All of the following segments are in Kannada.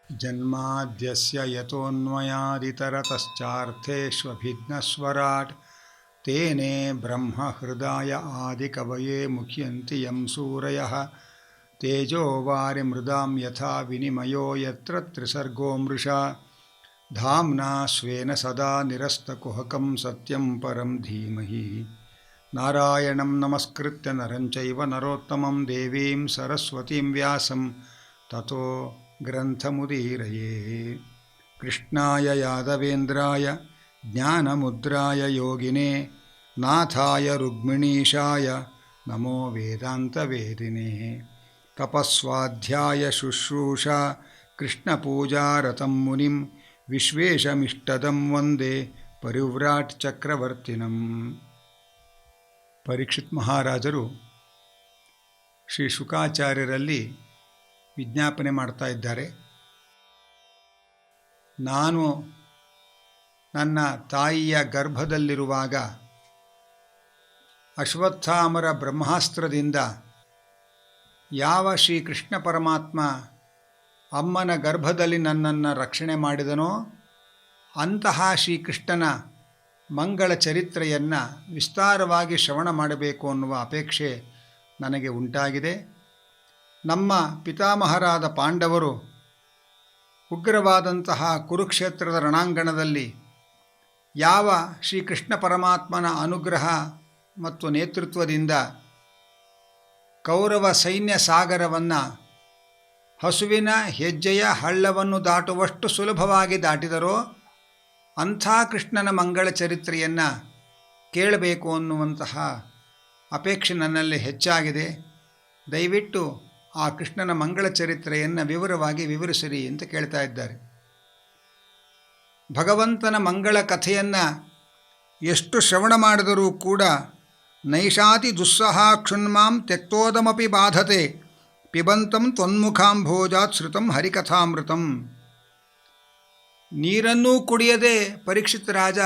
ಜನ್ಮಾದ್ಯಸ್ಯ ಯತೋನ್ಮಯಾದಿತರತಶ್ಚಾರ್ಥೇಷ್ವಭಿಘ್ನಸ್ವರಾಟ್ ತೇನೇ ಬ್ರಹ್ಮ ಹೃದಯ ಆದಿಕವಯೇ ಮುಖ್ಯಂತಿ ಯಂ ಸೂರಯಃ ತೇಜೋ ವಾರಿಮೃದಾಂ ಯಥಾ ವಿನಿಮಯೋ ಯತ್ರ ತ್ರಿಸರ್ಗೋ ಮೃಷಾ ಧಾಮ್ನಾ ಸ್ವೇನ ಸದಾ ನಿರಸ್ತಕುಹಕಂ ಸತ್ಯಂ ಪರಂ ಧೀಮಹಿ ನಾರಾಯಣಂ ನಮಸ್ಕೃತ್ಯ ನರಂ ಚೈವ ನರೋತ್ತಮಂ ದೇವೀಂ ಸರಸ್ವತೀಂ ವ್ಯಾಸಂ ತತೋ ಗ್ರಂಥಮುದೀರಯೇ. ಕೃಷ್ಣಾಯ ಯಾದವೇಂದ್ರಾಯ ಜ್ಞಾನಮುದ್ರಾಯ ಯೋಗಿನೇ ನಾಥಾಯ ರುಕ್ಮಿಣೀಶಾಯ ನಮೋ ವೇದಾಂತವೇದಿನೇ. ತಪಸ್ವಾಧ್ಯಾಯ ಶುಶ್ರೂಷಾ ಕೃಷ್ಣಪೂಜಾರತಂ ಮುನಿಂ ವಿಶ್ವೇಶಮಿಷ್ಟದಂ ವಂದೇ ಪರಿವ್ರಾಟ್ ಚಕ್ರವರ್ತಿನಂ. ಪರೀಕ್ಷಿತ್ ಮಹಾರಾಜರು ಶ್ರೀ ಶುಕಾಚಾರ್ಯರಲ್ಲಿ ವಿಜ್ಞಾಪನೆ ಮಾಡ್ತಾ ಇದ್ದಾರೆ. ನಾನು ನನ್ನ ತಾಯಿಯ ಗರ್ಭದಲ್ಲಿರುವಾಗ ಅಶ್ವತ್ಥಾಮರ ಬ್ರಹ್ಮಾಸ್ತ್ರದಿಂದ ಯಾವ ಶ್ರೀಕೃಷ್ಣ ಪರಮಾತ್ಮ ಅಮ್ಮನ ಗರ್ಭದಲ್ಲಿ ನನ್ನನ್ನು ರಕ್ಷಣೆ ಮಾಡಿದನೋ ಅಂತಹ ಶ್ರೀಕೃಷ್ಣನ ಮಂಗಳ ಚರಿತ್ರೆಯನ್ನು ವಿಸ್ತಾರವಾಗಿ ಶ್ರವಣ ಮಾಡಬೇಕು ಅನ್ನುವ ಅಪೇಕ್ಷೆ ನನಗೆ ಉಂಟಾಗಿದೆ. ನಮ್ಮ ಪಿತಾಮಹರಾದ ಪಾಂಡವರು ಉಗ್ರವಾದಂತಹ ಕುರುಕ್ಷೇತ್ರದ ರಣಾಂಗಣದಲ್ಲಿ ಯಾವ ಶ್ರೀಕೃಷ್ಣ ಪರಮಾತ್ಮನ ಅನುಗ್ರಹ ಮತ್ತು ನೇತೃತ್ವದಿಂದ ಕೌರವ ಸೈನ್ಯ ಸಾಗರವನ್ನು ಹಸುವಿನ ಹೆಜ್ಜೆಯ ಹಳ್ಳವನ್ನು ದಾಟುವಷ್ಟು ಸುಲಭವಾಗಿ ದಾಟಿದರೋ ಅಂಥ ಕೃಷ್ಣನ ಮಂಗಳ ಚರಿತ್ರೆಯನ್ನು ಕೇಳಬೇಕು ಅನ್ನುವಂತಹ ಅಪೇಕ್ಷೆ ನನ್ನಲ್ಲಿ ಹೆಚ್ಚಾಗಿದೆ. ದಯವಿಟ್ಟು ಆ ಕೃಷ್ಣನ ಮಂಗಳ ಚರಿತ್ರೆಯನ್ನು ವಿವರವಾಗಿ ವಿವರಿಸಿರಿ ಅಂತ ಕೇಳ್ತಾ ಇದ್ದಾರೆ. ಭಗವಂತನ ಮಂಗಳ ಕಥೆಯನ್ನು ಎಷ್ಟು ಶ್ರವಣ ಮಾಡಿದರೂ ಕೂಡ ನೈಷಾತಿ ದುಸ್ಸಹ ಕ್ಷುನ್ಮಾಂ ತ್ಯಕ್ತೋದಮಪಿ ಬಾಧತೆ ಪಿಬಂತಂ ತ್ವನ್ಮುಖಾಂಭೋಜಾತ್ ಶ್ರುತಂ ಹರಿಕಥಾಮೃತಂ. ನೀರನ್ನೂ ಕುಡಿಯದೆ ಪರೀಕ್ಷಿತ್ ರಾಜ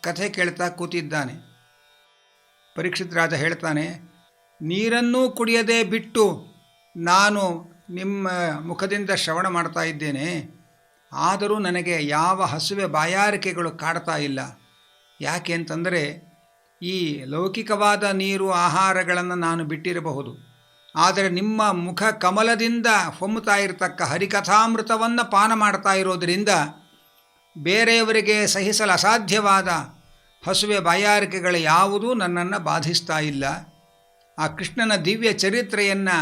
ಕಥೆ ಕೇಳ್ತಾ ಕೂತಿದ್ದಾನೆ. ಪರೀಕ್ಷಿತ್ ರಾಜ ಹೇಳ್ತಾನೆ, ನೀರನ್ನೂ ಕುಡಿಯದೆ ಬಿಟ್ಟು ನಾನು ನಿಮ್ಮ ಮುಖದಿಂದ ಶ್ರವಣ ಮಾಡ್ತಾ ಇದ್ದೇನೆ, ಆದರೂ ನನಗೆ ಯಾವ ಹಸುವೆ ಬಾಯಾರಿಕೆಗಳು ಕಾಡ್ತಾ ಇಲ್ಲ. ಯಾಕೆ ಅಂತಂದರೆ ಈ ಲೌಕಿಕವಾದ ನೀರು ಆಹಾರಗಳನ್ನು ನಾನು ಬಿಟ್ಟಿರಬಹುದು, ಆದರೆ ನಿಮ್ಮ ಮುಖ ಕಮಲದಿಂದ ಹೊಮ್ಮುತ್ತಾ ಇರತಕ್ಕ ಹರಿಕಥಾಮೃತವನ್ನು ಪಾನ ಮಾಡ್ತಾ ಇರೋದರಿಂದ ಬೇರೆಯವರಿಗೆ ಸಹಿಸಲು ಅಸಾಧ್ಯವಾದ ಹಸುವೆ ಬಾಯಾರಿಕೆಗಳು ಯಾವುದೂ ನನ್ನನ್ನು ಬಾಧಿಸ್ತಾ ಇಲ್ಲ. ಆ ಕೃಷ್ಣನ ದಿವ್ಯ ಚರಿತ್ರೆಯನ್ನು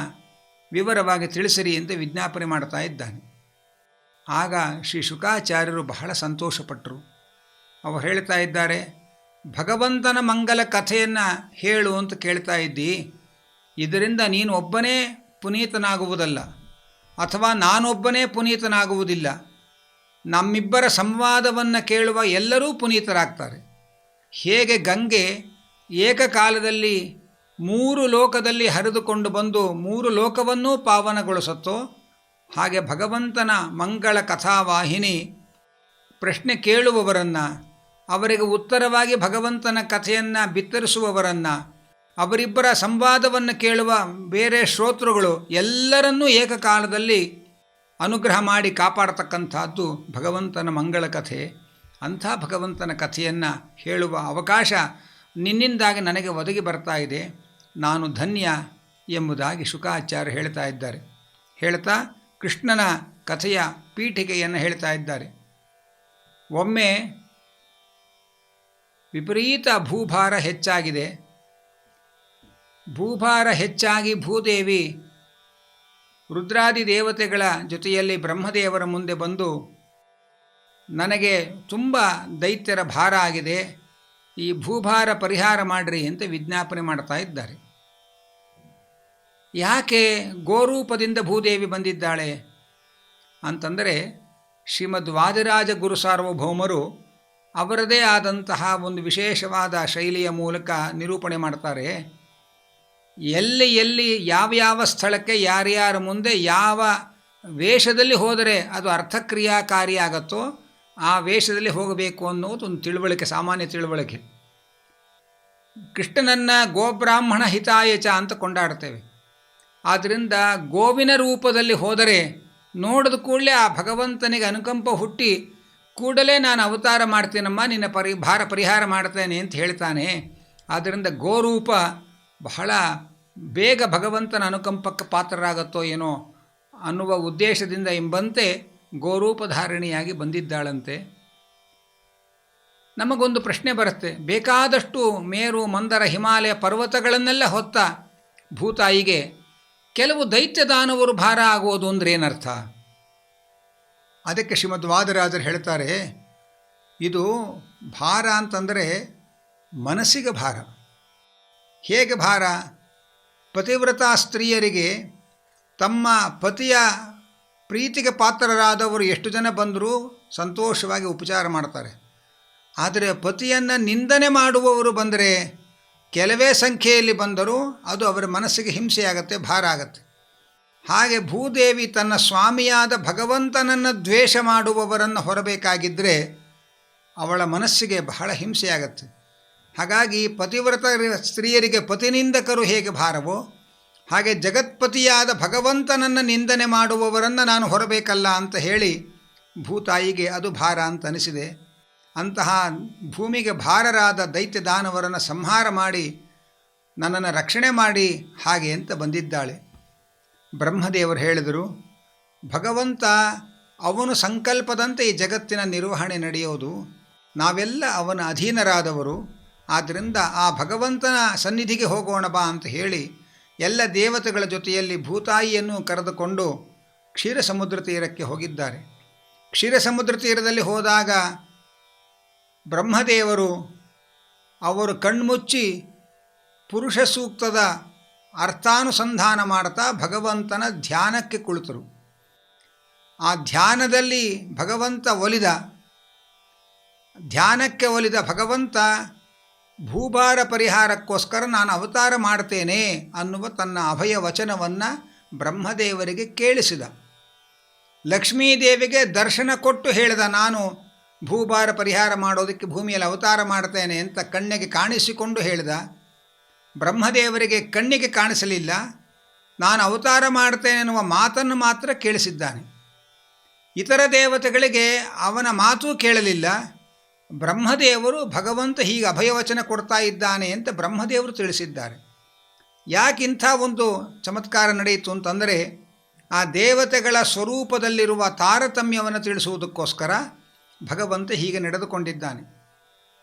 ವಿವರವಾಗಿ ತಿಳಿಸಿರಿ ಅಂತ ವಿಜ್ಞಾಪನೆ ಮಾಡ್ತಾ ಇದ್ದಾನೆ. ಆಗ ಶ್ರೀ ಶುಕಾಚಾರ್ಯರು ಬಹಳ ಸಂತೋಷಪಟ್ಟರು. ಅವರು ಹೇಳ್ತಾ ಇದ್ದಾರೆ, ಭಗವಂತನ ಮಂಗಲ ಕಥೆಯನ್ನು ಹೇಳು ಅಂತ ಕೇಳ್ತಾ ಇದ್ದಿ, ಇದರಿಂದ ನೀನು ಒಬ್ಬನೇ ಪುನೀತನಾಗುವುದಲ್ಲ, ಅಥವಾ ನಾನೊಬ್ಬನೇ ಪುನೀತನಾಗುವುದಿಲ್ಲ. ನಮ್ಮಿಬ್ಬರ ಸಂವಾದವನ್ನು ಕೇಳುವ ಎಲ್ಲರೂ ಪುನೀತರಾಗ್ತಾರೆ. ಹೇಗೆ ಗಂಗೆ ಏಕಕಾಲದಲ್ಲಿ 3 ಲೋಕದಲ್ಲಿ ಹರಿದುಕೊಂಡು ಬಂದು 3 ಲೋಕವನ್ನೂ ಪಾವನಗೊಳಿಸುತ್ತೋ ಹಾಗೆ ಭಗವಂತನ ಮಂಗಳ ಕಥಾವಾಹಿನಿ ಪ್ರಶ್ನೆ ಕೇಳುವವರನ್ನು, ಅವರಿಗೆ ಉತ್ತರವಾಗಿ ಭಗವಂತನ ಕಥೆಯನ್ನು ಬಿತ್ತರಿಸುವವರನ್ನು, ಅವರಿಬ್ಬರ ಸಂವಾದವನ್ನು ಕೇಳುವ ಬೇರೆ ಶ್ರೋತೃಗಳು ಎಲ್ಲರನ್ನೂ ಏಕಕಾಲದಲ್ಲಿ ಅನುಗ್ರಹ ಮಾಡಿ ಕಾಪಾಡತಕ್ಕಂಥದ್ದು ಭಗವಂತನ ಮಂಗಳ ಕಥೆ. ಅಂಥ ಭಗವಂತನ ಕಥೆಯನ್ನು ಹೇಳುವ ಅವಕಾಶ ನಿನ್ನಿಂದಾಗಿ ನನಗೆ ಒದಗಿ ಬರ್ತಾ ಇದೆ, ನಾನು ಧನ್ಯ ಎಂಬುದಾಗಿ ಶುಕಾಚಾರ್ಯ ಹೇಳ್ತಾ ಇದ್ದಾರೆ. ಹೇಳ್ತಾ ಕೃಷ್ಣನ ಕಥೆಯ ಪೀಠಿಕೆಯನ್ನು ಹೇಳ್ತಾ ಇದ್ದಾರೆ. ಒಮ್ಮೆ ವಿಪರೀತ ಭೂಭಾರ ಹೆಚ್ಚಾಗಿದೆ. ಭೂಭಾರ ಹೆಚ್ಚಾಗಿ ಭೂದೇವಿ ರುದ್ರಾದಿ ದೇವತೆಗಳ ಜೊತೆಯಲ್ಲಿ ಬ್ರಹ್ಮದೇವರ ಮುಂದೆ ಬಂದು, ನನಗೆ ತುಂಬ ದೈತ್ಯರ ಭಾರ ಆಗಿದೆ, ಈ ಭೂಭಾರ ಪರಿಹಾರ ಮಾಡಿರಿ ಅಂತ ವಿಜ್ಞಾಪನೆ ಮಾಡ್ತಾ ಇದ್ದಾರೆ. ಯಾಕೆ ಗೋರೂಪದಿಂದ ಭೂದೇವಿ ಬಂದಿದ್ದಾಳೆ ಅಂತಂದರೆ, ಶ್ರೀಮದ್ ವಾದಿರಾಜ ಗುರು ಸಾರ್ವಭೌಮರು ಅವರದೇ ಆದಂತಹ ಒಂದು ವಿಶೇಷವಾದ ಶೈಲಿಯ ಮೂಲಕ ನಿರೂಪಣೆ ಮಾಡ್ತಾರೆ. ಎಲ್ಲಿ ಎಲ್ಲಿ ಯಾವ ಸ್ಥಳಕ್ಕೆ ಯಾರ್ಯಾರ ಮುಂದೆ ಯಾವ ವೇಷದಲ್ಲಿ ಹೋದರೆ ಅದು ಅರ್ಥಕ್ರಿಯಾಕಾರಿಯಾಗತ್ತೋ ಆ ವೇಷದಲ್ಲಿ ಹೋಗಬೇಕು ಅನ್ನೋದು ಒಂದು ತಿಳುವಳಿಕೆ, ಸಾಮಾನ್ಯ ತಿಳುವಳಿಕೆ. ಕೃಷ್ಣನನ್ನು ಗೋಬ್ರಾಹ್ಮಣ ಹಿತಾಯಚ ಅಂತ ಕೊಂಡಾಡ್ತೇವೆ. ಆದ್ದರಿಂದ ಗೋವಿನ ರೂಪದಲ್ಲಿ ಹೋದರೆ ನೋಡಿದ ಕೂಡಲೇ ಆ ಭಗವಂತನಿಗೆ ಅನುಕಂಪ ಹುಟ್ಟಿ ಕೂಡಲೇ ನಾನು ಅವತಾರ ಮಾಡ್ತೀನಮ್ಮ, ನಿನ್ನ ಭಾರ ಪರಿಹಾರ ಮಾಡ್ತೇನೆ ಅಂತ ಹೇಳ್ತಾನೆ. ಆದ್ದರಿಂದ ಗೋರೂಪ ಬಹಳ ಬೇಗ ಭಗವಂತನ ಅನುಕಂಪಕ್ಕೆ ಪಾತ್ರರಾಗತ್ತೋ ಏನೋ ಅನ್ನುವ ಉದ್ದೇಶದಿಂದ ಎಂಬಂತೆ ಗೋರೂಪಧಾರಣಿಯಾಗಿ ಬಂದಿದ್ದಾಳಂತೆ. ನಮಗೊಂದು ಪ್ರಶ್ನೆ ಬರುತ್ತೆ, ಬೇಕಾದಷ್ಟು ಮೇರು ಮಂದರ ಹಿಮಾಲಯ ಪರ್ವತಗಳನ್ನೆಲ್ಲ ಹೊತ್ತ ಭೂತಾಯಿಗೆ ಕೆಲವು ದೈತ್ಯದಾನವರು ಭಾರ ಆಗೋದು ಅಂದರೆ ಏನರ್ಥ? ಅದಕ್ಕೆ ಶ್ರೀಮದ್ ವಾದರಾಜರು ಹೇಳ್ತಾರೆ, ಇದು ಭಾರ ಅಂತಂದರೆ ಮನಸ್ಸಿಗೆ ಭಾರ. ಹೇಗೆ ಭಾರ? ಪತಿವ್ರತಾ ಸ್ತ್ರೀಯರಿಗೆ ತಮ್ಮ ಪತಿಯ ಪ್ರೀತಿಗೆ ಪಾತ್ರರಾದವರು ಎಷ್ಟು ಜನ ಬಂದರೂ ಸಂತೋಷವಾಗಿ ಉಪಚಾರ ಮಾಡ್ತಾರೆ. ಆದರೆ ಪತಿಯನ್ನು ನಿಂದನೆ ಮಾಡುವವರು ಬಂದರೆ, ಕೆಲವೇ ಸಂಖ್ಯೆಯಲ್ಲಿ ಬಂದರೂ ಅದು ಅವರ ಮನಸ್ಸಿಗೆ ಹಿಂಸೆಯಾಗತ್ತೆ, ಭಾರ ಆಗತ್ತೆ. ಹಾಗೆ ಭೂದೇವಿ ತನ್ನ ಸ್ವಾಮಿಯಾದ ಭಗವಂತನನ್ನು ದ್ವೇಷ ಮಾಡುವವರನ್ನು ಹೊರಬೇಕಾಗಿದ್ದರೆ ಅವಳ ಮನಸ್ಸಿಗೆ ಬಹಳ ಹಿಂಸೆಯಾಗತ್ತೆ. ಹಾಗಾಗಿ ಪತಿವ್ರತ ಸ್ತ್ರೀಯರಿಗೆ ಪತಿನಿಂದಕರು ಹೇಗೆ ಭಾರವೋ ಹಾಗೆ ಜಗತ್ಪತಿಯಾದ ಭಗವಂತನನ್ನು ನಿಂದನೆ ಮಾಡುವವರನ್ನು ನಾನು ಹೊರಬೇಕಲ್ಲ ಅಂತ ಹೇಳಿ ಭೂತಾಯಿಗೆ ಅದು ಭಾರ ಅಂತ ಅನಿಸಿದೆ. ಅಂತಹ ಭೂಮಿಗೆ ಭಾರರಾದ ದೈತ್ಯ ದಾನವರನ್ನು ಸಂಹಾರ ಮಾಡಿ ನನ್ನನ್ನು ರಕ್ಷಣೆ ಮಾಡಿ ಹಾಗೆ ಅಂತ ಬಂದಿದ್ದಾಳೆ. ಬ್ರಹ್ಮದೇವರು ಹೇಳಿದರು, ಭಗವಂತ ಅವನು ಸಂಕಲ್ಪದಂತೆ ಈ ಜಗತ್ತಿನ ನಿರ್ವಹಣೆ ನಡೆಯೋದು, ನಾವೆಲ್ಲ ಅವನ ಅಧೀನರಾದವರು. ಆದ್ದರಿಂದ ಆ ಭಗವಂತನ ಸನ್ನಿಧಿಗೆ ಹೋಗೋಣ ಬಾ ಅಂತ ಹೇಳಿ ಎಲ್ಲ ದೇವತೆಗಳ ಜೊತೆಯಲ್ಲಿ ಭೂತಾಯಿಯನ್ನು ಕರೆದುಕೊಂಡು ಕ್ಷೀರ ಸಮುದ್ರ ತೀರಕ್ಕೆ ಹೋಗಿದ್ದಾರೆ. ಕ್ಷೀರ ಸಮುದ್ರ ತೀರದಲ್ಲಿ ಹೋದಾಗ ಬ್ರಹ್ಮದೇವರು ಅವರು ಕಣ್ಮುಚ್ಚಿ ಪುರುಷ ಸೂಕ್ತದ ಅರ್ಥಾನುಸಂಧಾನ ಮಾಡ್ತಾ ಭಗವಂತನ ಧ್ಯಾನಕ್ಕೆ ಕುಳಿತರು. ಆ ಧ್ಯಾನದಲ್ಲಿ ಭಗವಂತ ಧ್ಯಾನಕ್ಕೆ ಒಲಿದ ಭಗವಂತ ಭೂಭಾರ ಪರಿಹಾರಕ್ಕೋಸ್ಕರ ನಾನು ಅವತಾರ ಮಾಡ್ತೇನೆ ಅನ್ನುವ ತನ್ನ ಅಭಯ ವಚನವನ್ನು ಬ್ರಹ್ಮದೇವರಿಗೆ ಕೇಳಿಸಿದ. ಲಕ್ಷ್ಮೀದೇವಿಗೆ ದರ್ಶನ ಕೊಟ್ಟು ಹೇಳಿದ, ನಾನು ಭೂಭಾರ ಪರಿಹಾರ ಮಾಡೋದಕ್ಕೆ ಭೂಮಿಯಲ್ಲಿ ಅವತಾರ ಮಾಡ್ತೇನೆ ಅಂತ ಕಣ್ಣಿಗೆ ಕಾಣಿಸಿಕೊಂಡು ಹೇಳಿದ. ಬ್ರಹ್ಮದೇವರಿಗೆ ಕಣ್ಣಿಗೆ ಕಾಣಿಸಲಿಲ್ಲ, ನಾನು ಅವತಾರ ಮಾಡ್ತೇನೆ ಎನ್ನುವ ಮಾತನ್ನು ಮಾತ್ರ ಕೇಳಿಸಿದ್ದಾನೆ. ಇತರ ದೇವತೆಗಳಿಗೆ ಅವನ ಮಾತೂ ಕೇಳಲಿಲ್ಲ. ಬ್ರಹ್ಮದೇವರು ಭಗವಂತ ಹೀಗೆ ಅಭಯವಚನ ಕೊಡ್ತಾ ಇದ್ದಾನೆ ಅಂತ ಬ್ರಹ್ಮದೇವರು ತಿಳಿಸಿದ್ದಾರೆ. ಯಾಕಿಂಥ ಒಂದು ಚಮತ್ಕಾರ ನಡೆಯಿತು ಅಂತಂದರೆ, ಆ ದೇವತೆಗಳ ಸ್ವರೂಪದಲ್ಲಿರುವ ತಾರತಮ್ಯವನ್ನು ತಿಳಿಸುವುದಕ್ಕೋಸ್ಕರ ಭಗವಂತ ಹೀಗೆ ನಡೆದುಕೊಂಡಿದ್ದಾನೆ.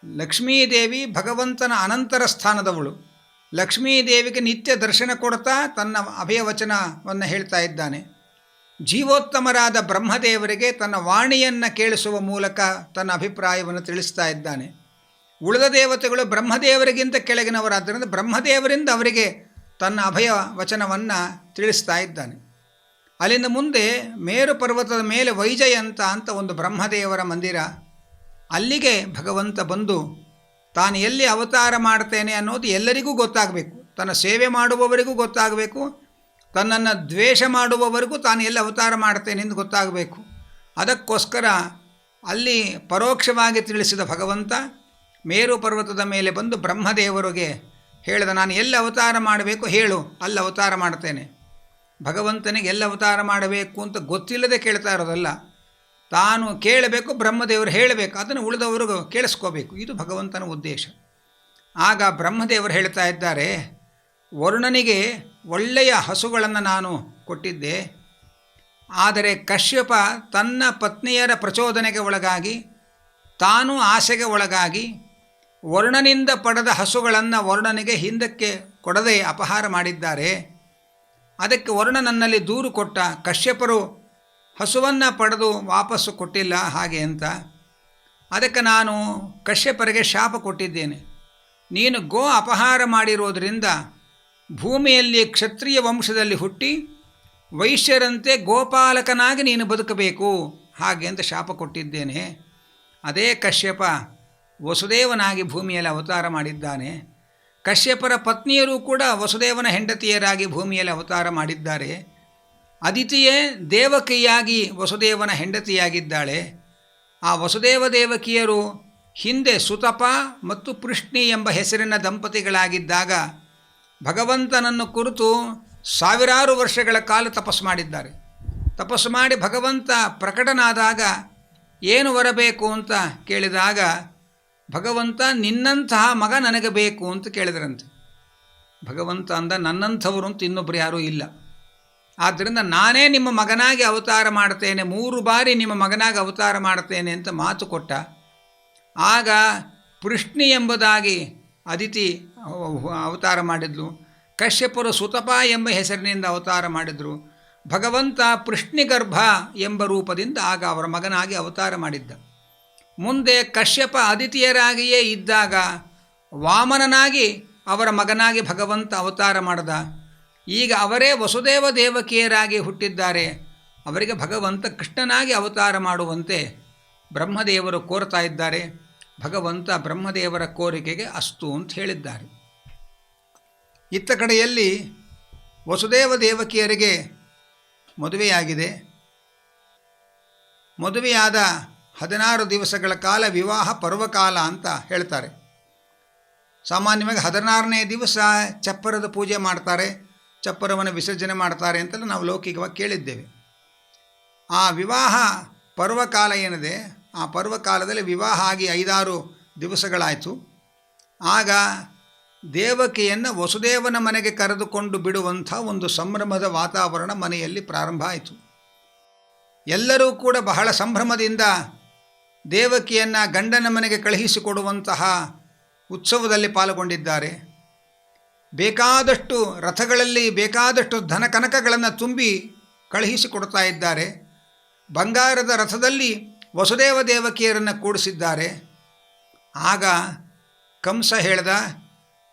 ಲಕ್ಷ್ಮೀದೇವಿ ಭಗವಂತನ ಅನಂತರ ಸ್ಥಾನದವಳು. ಲಕ್ಷ್ಮೀದೇವಿಗೆ ನಿತ್ಯ ದರ್ಶನ ಕೊಡ್ತಾ ತನ್ನ ಅಭಯವಚನವನ್ನು ಹೇಳ್ತಾ ಇದ್ದಾನೆ. ಜೀವೋತ್ತಮರಾದ ಬ್ರಹ್ಮದೇವರಿಗೆ ತನ್ನ ವಾಣಿಯನ್ನು ಕೇಳಿಸುವ ಮೂಲಕ ತನ್ನ ಅಭಿಪ್ರಾಯವನ್ನು ತಿಳಿಸ್ತಾ ಇದ್ದಾನೆ. ಉಳಿದ ದೇವತೆಗಳು ಬ್ರಹ್ಮದೇವರಿಗಿಂತ ಕೆಳಗಿನವರಾದ್ದರಿಂದ ಬ್ರಹ್ಮದೇವರಿಂದ ಅವರಿಗೆ ತನ್ನ ಅಭಯ ವಚನವನ್ನು ತಿಳಿಸ್ತಾ ಇದ್ದಾನೆ. ಅಲ್ಲಿಂದ ಮುಂದೆ ಮೇರು ಪರ್ವತದ ಮೇಲೆ ವೈಜಯಂತ ಅಂತ ಒಂದು ಬ್ರಹ್ಮದೇವರ ಮಂದಿರ, ಅಲ್ಲಿಗೆ ಭಗವಂತ ಬಂದು ತಾನು ಎಲ್ಲಿ ಅವತಾರ ಮಾಡ್ತೇನೆ ಅನ್ನೋದು ಎಲ್ಲರಿಗೂ ಗೊತ್ತಾಗಬೇಕು, ತನ್ನ ಸೇವೆ ಮಾಡುವವರಿಗೂ ಗೊತ್ತಾಗಬೇಕು, ತನ್ನನ್ನು ದ್ವೇಷ ಮಾಡುವವರೆಗೂ ತಾನು ಎಲ್ಲಿ ಅವತಾರ ಮಾಡ್ತೇನೆ ಎಂದು ಗೊತ್ತಾಗಬೇಕು. ಅದಕ್ಕೋಸ್ಕರ ಅಲ್ಲಿ ಪರೋಕ್ಷವಾಗಿ ತಿಳಿಸಿದ ಭಗವಂತ ಮೇರು ಪರ್ವತದ ಮೇಲೆ ಬಂದು ಬ್ರಹ್ಮದೇವರಿಗೆ ಹೇಳಿದ, ನಾನು ಎಲ್ಲಿ ಅವತಾರ ಮಾಡಬೇಕು ಹೇಳು, ಅಲ್ಲಿ ಅವತಾರ ಮಾಡ್ತೇನೆ. ಭಗವಂತನಿಗೆ ಎಲ್ಲಿ ಅವತಾರ ಮಾಡಬೇಕು ಅಂತ ಗೊತ್ತಿಲ್ಲದೆ ಕೇಳ್ತಾ ಇರೋದಲ್ಲ, ತಾನು ಕೇಳಬೇಕು, ಬ್ರಹ್ಮದೇವರು ಹೇಳಬೇಕು, ಅದನ್ನು ಉಳಿದವರಿಗೂ ಕೇಳಿಸ್ಕೋಬೇಕು. ಇದು ಭಗವಂತನ ಉದ್ದೇಶ. ಆಗ ಬ್ರಹ್ಮದೇವರು ಹೇಳ್ತಾ ಇದ್ದಾರೆ, ವರುಣನಿಗೆ ಒಳ್ಳೆಯ ಹಸುಗಳನ್ನು ನಾನು ಕೊಟ್ಟಿದ್ದೆ, ಆದರೆ ಕಶ್ಯಪ ತನ್ನ ಪತ್ನಿಯರ ಪ್ರಚೋದನೆಗೆ ಒಳಗಾಗಿ ತಾನೂ ಆಸೆಗೆ ಒಳಗಾಗಿ ವರುಣನಿಂದ ಪಡೆದ ಹಸುಗಳನ್ನು ವರುಣನಿಗೆ ಹಿಂದಕ್ಕೆ ಕೊಡದೆ ಅಪಹಾರ ಮಾಡಿದ್ದಾರೆ. ಅದಕ್ಕೆ ವರುಣ ನನ್ನಲ್ಲಿ ದೂರು ಕೊಟ್ಟ, ಕಶ್ಯಪರು ಹಸುವನ್ನು ಪಡೆದು ವಾಪಸ್ಸು ಕೊಟ್ಟಿಲ್ಲ ಹಾಗೆ ಅಂತ. ಅದಕ್ಕೆ ನಾನು ಕಶ್ಯಪರಿಗೆ ಶಾಪ ಕೊಟ್ಟಿದ್ದೇನೆ, ನೀನು ಗೋ ಅಪಹಾರ ಮಾಡಿರೋದರಿಂದ ಭೂಮಿಯಲ್ಲಿ ಕ್ಷತ್ರಿಯ ವಂಶದಲ್ಲಿ ಹುಟ್ಟಿ ವೈಶ್ಯರಂತೆ ಗೋಪಾಲಕನಾಗಿ ನೀನು ಬದುಕಬೇಕು ಹಾಗೆ ಅಂತ ಶಾಪ ಕೊಟ್ಟಿದ್ದೇನೆ. ಅದೇ ಕಶ್ಯಪ ವಸುದೇವನಾಗಿ ಭೂಮಿಯಲ್ಲಿ ಅವತಾರ ಮಾಡಿದ್ದಾನೆ. ಕಶ್ಯಪರ ಪತ್ನಿಯರು ಕೂಡ ವಸುದೇವನ ಹೆಂಡತಿಯರಾಗಿ ಭೂಮಿಯಲ್ಲಿ ಅವತಾರ ಮಾಡಿದ್ದಾರೆ. ಅದಿತಿಯೇ ದೇವಕಿಯಾಗಿ ವಸುದೇವನ ಹೆಂಡತಿಯಾಗಿದ್ದಾಳೆ. ಆ ವಸುದೇವ ದೇವಕಿಯರು ಹಿಂದೆ ಸುತಪ ಮತ್ತು ಪೃಷ್ಣಿ ಎಂಬ ಹೆಸರಿನ ದಂಪತಿಗಳಾಗಿದ್ದಾಗ ಭಗವಂತನನ್ನು ಕುರಿತು ಸಾವಿರಾರು ವರ್ಷಗಳ ಕಾಲ ತಪಸ್ಸು ಮಾಡಿದ್ದಾರೆ. ತಪಸ್ಸು ಮಾಡಿ ಭಗವಂತ ಪ್ರಕಟನಾದಾಗ ಏನು ಬರಬೇಕು ಅಂತ ಕೇಳಿದಾಗ ಭಗವಂತ ನಿನ್ನಂತಹ ಮಗ ನನಗೆ ಬೇಕು ಅಂತ ಕೇಳಿದ್ರಂತೆ. ಭಗವಂತ ಅಂದ, ನನ್ನಂಥವರು ಅಂತ ಇನ್ನೊಬ್ಬರು ಯಾರೂ ಇಲ್ಲ, ಆದ್ದರಿಂದ ನಾನೇ ನಿಮ್ಮ ಮಗನಾಗಿ ಅವತಾರ ಮಾಡ್ತೇನೆ, 3 ಬಾರಿ ನಿಮ್ಮ ಮಗನಾಗಿ ಅವತಾರ ಮಾಡ್ತೇನೆ ಅಂತ ಮಾತು ಕೊಟ್ಟ. ಆಗ ಪೃಷ್ಣಿ ಎಂಬುದಾಗಿ ಅದಿತಿ ಅವತಾರ ಮಾಡಿದ್ಲು. ಕಶ್ಯಪರು ಸುತಪ ಎಂಬ ಹೆಸರಿನಿಂದ ಅವತಾರ ಮಾಡಿದರು. ಭಗವಂತ ಪೃಷ್ಣಿಗರ್ಭ ಎಂಬ ರೂಪದಿಂದ ಆಗ ಅವರ ಮಗನಾಗಿ ಅವತಾರ ಮಾಡಿದ್ದ. ಮುಂದೆ ಕಶ್ಯಪ ಅದಿತಿಯರಾಗಿಯೇ ಇದ್ದಾಗ ವಾಮನನಾಗಿ ಅವರ ಮಗನಾಗಿ ಭಗವಂತ ಅವತಾರ ಮಾಡಿದ. ಈಗ ಅವರೇ ವಸುದೇವ ದೇವಕಿಯರಾಗಿ ಹುಟ್ಟಿದ್ದಾರೆ. ಅವರಿಗೆ ಭಗವಂತ ಕೃಷ್ಣನಾಗಿ ಅವತಾರ ಮಾಡುವಂತೆ ಬ್ರಹ್ಮದೇವರು ಕೋರ್ತಾ ಇದ್ದಾರೆ. ಭಗವಂತ ಬ್ರಹ್ಮದೇವರ ಕೋರಿಕೆಗೆ ಅಸ್ತು ಅಂತ ಹೇಳಿದ್ದಾರೆ. ಇತ್ತ ಕಡೆಯಲ್ಲಿ ವಸುದೇವ ದೇವಕಿಯರಿಗೆ ಮದುವೆಯಾಗಿದೆ. ಮದುವೆಯಾದ 16 ದಿವಸಗಳ ಕಾಲ ವಿವಾಹ ಪರ್ವಕಾಲ ಅಂತ ಹೇಳ್ತಾರೆ. ಸಾಮಾನ್ಯವಾಗಿ 16ನೇ ದಿವಸ ಚಪ್ಪರದ ಪೂಜೆ ಮಾಡ್ತಾರೆ, ಚಪ್ಪರವನ್ನು ವಿಸರ್ಜನೆ ಮಾಡ್ತಾರೆ ಅಂತೆಲ್ಲ ನಾವು ಲೌಕಿಕವಾಗಿ ಕೇಳಿದ್ದೇವೆ. ಆ ವಿವಾಹ ಪರ್ವಕಾಲ ಏನಿದೆ, ಆ ಪರ್ವಕಾಲದಲ್ಲಿ ವಿವಾಹ ಆಗಿ 5-6 ದಿವಸಗಳಾಯಿತು. ಆಗ ದೇವಕಿಯನ್ನು ವಸುದೇವನ ಮನೆಗೆ ಕರೆದುಕೊಂಡು ಬಿಡುವಂಥ ಒಂದು ಸಂಭ್ರಮದ ವಾತಾವರಣ ಮನೆಯಲ್ಲಿ ಪ್ರಾರಂಭ ಆಯಿತು. ಎಲ್ಲರೂ ಕೂಡ ಬಹಳ ಸಂಭ್ರಮದಿಂದ ದೇವಕಿಯನ್ನು ಗಂಡನ ಮನೆಗೆ ಕಳುಹಿಸಿಕೊಡುವಂತಹ ಉತ್ಸವದಲ್ಲಿ ಪಾಲ್ಗೊಂಡಿದ್ದಾರೆ. ಬೇಕಾದಷ್ಟು ರಥಗಳಲ್ಲಿ ಬೇಕಾದಷ್ಟು ಧನ ಕನಕಗಳನ್ನು ತುಂಬಿ ಕಳುಹಿಸಿಕೊಡ್ತಾ ಇದ್ದಾರೆ. ಬಂಗಾರದ ರಥದಲ್ಲಿ ವಸುದೇವ ದೇವಕಿಯರನ್ನು ಕೂಡಿಸಿದ್ದಾರೆ. ಆಗ ಕಂಸ ಹೇಳ್ದ,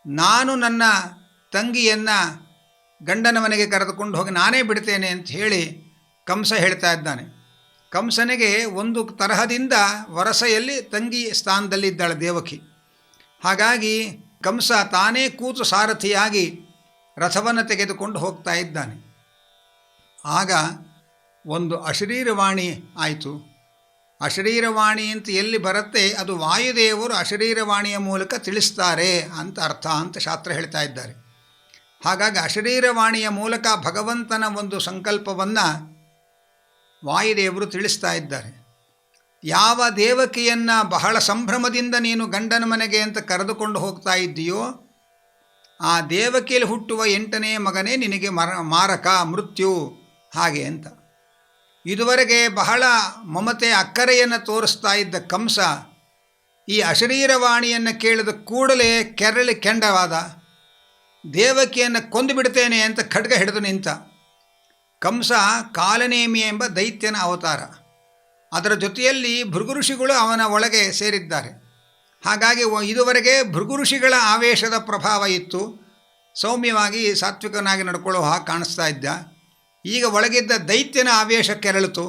ನಾನು ನನ್ನ ತಂಗಿಯನ್ನು ಗಂಡನ ಮನೆಗೆ ಕರೆದುಕೊಂಡು ಹೋಗಿ ನಾನೇ ಬಿಡ್ತೇನೆ ಅಂತ ಹೇಳಿ ಕಂಸ ಹೇಳ್ತಾ ಇದ್ದಾನೆ. ಕಂಸನಿಗೆ ಒಂದು ತರಹದಿಂದ ವರಸೆಯಲ್ಲಿ ತಂಗಿ ಸ್ಥಾನದಲ್ಲಿದ್ದಾಳೆ ದೇವಕಿ. ಹಾಗಾಗಿ ಕಂಸ ತಾನೇ ಕೂತು ಸಾರಥಿಯಾಗಿ ರಥವನ್ನು ತೆಗೆದುಕೊಂಡು ಹೋಗ್ತಾ ಇದ್ದಾನೆ. ಆಗ ಒಂದು ಅಶರೀರವಾಣಿ ಆಯಿತು. ಅಶರೀರವಾಣಿ ಅಂತ ಎಲ್ಲಿ ಬರುತ್ತೆ ಅದು ವಾಯುದೇವರು ಅಶರೀರವಾಣಿಯ ಮೂಲಕ ತಿಳಿಸ್ತಾರೆ ಅಂತ ಅರ್ಥ ಅಂತ ಶಾಸ್ತ್ರ ಹೇಳ್ತಾ ಇದ್ದಾರೆ. ಹಾಗಾಗಿ ಅಶರೀರವಾಣಿಯ ಮೂಲಕ ಭಗವಂತನ ಒಂದು ಸಂಕಲ್ಪವನ್ನು ವಾಯುದೇವರು ತಿಳಿಸ್ತಾ ಇದ್ದಾರೆ. ಯಾವ ದೇವಕಿಯನ್ನು ಬಹಳ ಸಂಭ್ರಮದಿಂದ ನೀನು ಗಂಡನ ಮನೆಗೆ ಅಂತ ಕರೆದುಕೊಂಡು ಹೋಗ್ತಾ ಇದ್ದೀಯೋ ಆ ದೇವಕಿಯಲ್ಲಿ ಹುಟ್ಟುವ 8ನೇ ಮಗನೇ ನಿನಗೆ ಮಾರಕ ಮೃತ್ಯು ಹಾಗೆ ಅಂತ. ಇದುವರೆಗೆ ಬಹಳ ಮಮತೆ ಅಕ್ಕರೆಯನ್ನು ತೋರಿಸ್ತಾ ಇದ್ದ ಕಂಸ ಈ ಅಶರೀರವಾಣಿಯನ್ನು ಕೇಳಿದ ಕೂಡಲೇ ಕೆಂಡವಾದ. ದೇವಕಿಯನ್ನು ಕೊಂದು ಬಿಡ್ತೇನೆ ಅಂತ ಖಡ್ಗ ಹಿಡಿದು ನಿಂತ. ಕಂಸ ಕಾಲನೇಮಿ ಎಂಬ ದೈತ್ಯನ ಅವತಾರ. ಅದರ ಜೊತೆಯಲ್ಲಿ ಭೃಗುಋಷಿಗಳು ಅವನ ಒಳಗೆ ಸೇರಿದ್ದಾರೆ. ಹಾಗಾಗಿ ಇದುವರೆಗೆ ಭೃಗುಋಷಿಗಳ ಆವೇಶದ ಪ್ರಭಾವ ಇತ್ತು. ಸೌಮ್ಯವಾಗಿ ಸಾತ್ವಿಕನಾಗಿ ನಡ್ಕೊಳ್ಳೋ ಹಾಗೆ ಕಾಣಿಸ್ತಾ ಇದ್ದ. ಈಗ ಒಳಗಿದ್ದ ದೈತ್ಯನ ಆವೇಶ ಕೆರಳಿತು.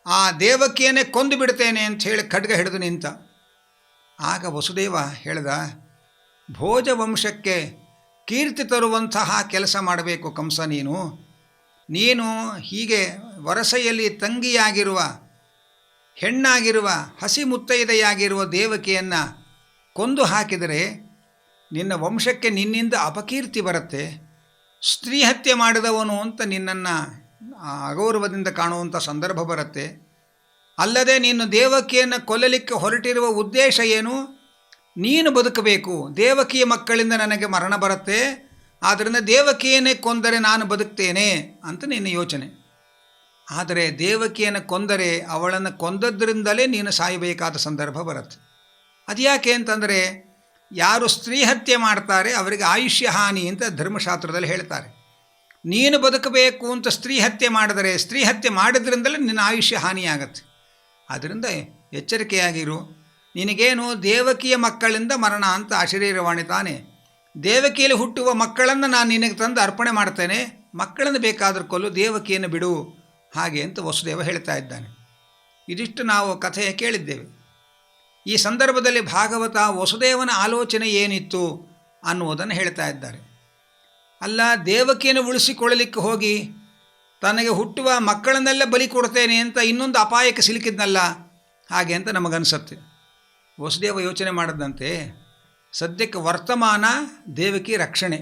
ಆ ದೇವಕಿಯನ್ನೇ ಕೊಂದು ಬಿಡ್ತೇನೆ ಅಂತ ಹೇಳಿ ಖಡ್ಗ ಹಿಡಿದು ನಿಂತ. ಆಗ ವಸುದೇವ ಹೇಳ್ದ, ಭೋಜವಂಶಕ್ಕೆ ಕೀರ್ತಿ ತರುವಂತಹ ಕೆಲಸ ಮಾಡಬೇಕು ಕಂಸ. ನೀನು ಹೀಗೆ ವರಸೆಯಲ್ಲಿ ತಂಗಿಯಾಗಿರುವ ಹೆಣ್ಣಾಗಿರುವ ಹಸಿ ಮುತ್ತೈದೆಯಾಗಿರುವ ದೇವಕಿಯನ್ನು ಕೊಂದು ಹಾಕಿದರೆ ನಿನ್ನ ವಂಶಕ್ಕೆ ನಿನ್ನಿಂದ ಅಪಕೀರ್ತಿ ಬರುತ್ತೆ. ಸ್ತ್ರೀ ಹತ್ಯೆ ಮಾಡಿದವನು ಅಂತ ನಿನ್ನನ್ನು ಅಗೌರವದಿಂದ ಕಾಣುವಂಥ ಸಂದರ್ಭ ಬರುತ್ತೆ. ಅಲ್ಲದೆ ನೀನು ದೇವಕಿಯನ್ನು ಕೊಲ್ಲಲಿಕ್ಕೆ ಹೊರಟಿರುವ ಉದ್ದೇಶ ಏನು? ನೀನು ಬದುಕಬೇಕು, ದೇವಕಿಯ ಮಕ್ಕಳಿಂದ ನನಗೆ ಮರಣ ಬರುತ್ತೆ, ಆದ್ದರಿಂದ ದೇವಕಿಯನ್ನೇ ಕೊಂದರೆ ನಾನು ಬದುಕ್ತೇನೆ ಅಂತ ನಿನ್ನ ಯೋಚನೆ. ಆದರೆ ದೇವಕಿಯನ್ನು ಕೊಂದರೆ ಅವಳನ್ನು ಕೊಂದದ್ರಿಂದಲೇ ನೀನು ಸಾಯಬೇಕಾದ ಸಂದರ್ಭ ಬರುತ್ತೆ. ಅದ್ಯಾಕೆ ಅಂತಂದರೆ ಯಾರು ಸ್ತ್ರೀ ಹತ್ಯೆ ಮಾಡ್ತಾರೆ ಅವರಿಗೆ ಆಯುಷ್ಯ ಹಾನಿ ಅಂತ ಧರ್ಮಶಾಸ್ತ್ರದಲ್ಲಿ ಹೇಳ್ತಾರೆ. ನೀನು ಬದುಕಬೇಕು ಅಂತ ಸ್ತ್ರೀ ಹತ್ಯೆ ಮಾಡಿದರೆ ಸ್ತ್ರೀ ಹತ್ಯೆ ಮಾಡಿದ್ರಿಂದಲೇ ನಿನ್ನ ಆಯುಷ್ಯ ಹಾನಿಯಾಗತ್ತೆ. ಆದ್ದರಿಂದ ಎಚ್ಚರಿಕೆಯಾಗಿರು. ನಿನಗೇನು ದೇವಕಿಯ ಮಕ್ಕಳಿಂದ ಮರಣ ಅಂತ ಅಶರೀರವಾಣಿ ತಾನೆ. ದೇವಕಿಯಲ್ಲಿ ಹುಟ್ಟುವ ಮಕ್ಕಳನ್ನು ನಾನು ನಿನಗೆ ತಂದು ಅರ್ಪಣೆ ಮಾಡ್ತೇನೆ, ಮಕ್ಕಳನ್ನು ಬೇಕಾದರೂ ಕೊಲ್ಲು, ದೇವಕಿಯನ್ನು ಬಿಡು ಹಾಗೆ ಅಂತ ವಸುದೇವ ಹೇಳ್ತಾ ಇದ್ದಾನೆ. ಇದಿಷ್ಟು ನಾವು ಕಥೆಯ ಕೇಳಿದ್ದೇವೆ. ಈ ಸಂದರ್ಭದಲ್ಲಿ ಭಾಗವತ ವಸುದೇವನ ಆಲೋಚನೆ ಏನಿತ್ತು ಅನ್ನುವುದನ್ನು ಹೇಳ್ತಾ ಇದ್ದಾರೆ. ಅಲ್ಲ, ದೇವಕಿಯನ್ನು ಉಳಿಸಿಕೊಳ್ಳಲಿಕ್ಕೆ ಹೋಗಿ ತನಗೆ ಹುಟ್ಟುವ ಮಕ್ಕಳನ್ನೆಲ್ಲ ಬಲಿ ಕೊಡ್ತೇನೆ ಅಂತ ಇನ್ನೊಂದು ಅಪಾಯಕ್ಕೆ ಸಿಲುಕಿದ್ನಲ್ಲ ಹಾಗೆ ಅಂತ ನಮಗನ್ಸುತ್ತೆ. ವಸುದೇವ ಯೋಚನೆ ಮಾಡಿದಂತೆ ಸದ್ಯಕ್ಕೆ ವರ್ತಮಾನ ದೇವಕಿ ರಕ್ಷಣೆ,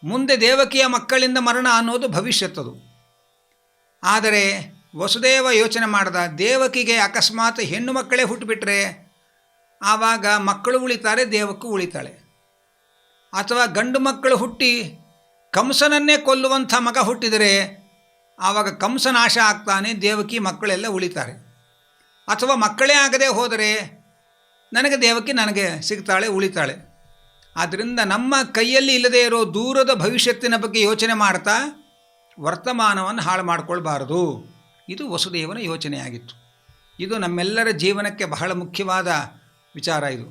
ಮುಂದೆ ದೇವಕಿಯ ಮಕ್ಕಳಿಂದ ಮರಣ ಅನ್ನೋದು ಭವಿಷ್ಯತ್ತದು. ಆದರೆ ವಸುದೇವ ಯೋಚನೆ ಮಾಡಿದ, ದೇವಕಿಗೆ ಅಕಸ್ಮಾತ್ ಹೆಣ್ಣು ಮಕ್ಕಳೇ ಹುಟ್ಟುಬಿಟ್ರೆ ಆವಾಗ ಮಕ್ಕಳು ಉಳಿತಾರೆ, ದೇವಕ್ಕೂ ಉಳಿತಾಳೆ. ಅಥವಾ ಗಂಡು ಮಕ್ಕಳು ಹುಟ್ಟಿ ಕಂಸನನ್ನೇ ಕೊಲ್ಲುವಂಥ ಮಗ ಹುಟ್ಟಿದರೆ ಆವಾಗ ಕಂಸ ನಾಶ ಆಗ್ತಾನೆ, ದೇವಕಿ ಮಕ್ಕಳೆಲ್ಲ ಉಳಿತಾರೆ. ಅಥವಾ ಮಕ್ಕಳೇ ಆಗದೆ ಹೋದರೆ ನನಗೆ ದೇವಕಿ ನನಗೆ ಸಿಗ್ತಾಳೆ, ಉಳಿತಾಳೆ. ಆದ್ದರಿಂದ ನಮ್ಮ ಕೈಯಲ್ಲಿ ಇಲ್ಲದೇ ಇರೋ ದೂರದ ಭವಿಷ್ಯತ್ತಿನ ಬಗ್ಗೆ ಯೋಚನೆ ಮಾಡ್ತಾ ವರ್ತಮಾನವನ್ನು ಹಾಳು ಮಾಡಿಕೊಳ್ಬಾರದು. ಇದು ವಸುದೇವನ ಯೋಚನೆಯಾಗಿತ್ತು. ಇದು ನಮ್ಮೆಲ್ಲರ ಜೀವನಕ್ಕೆ ಬಹಳ ಮುಖ್ಯವಾದ ವಿಚಾರ. ಇದು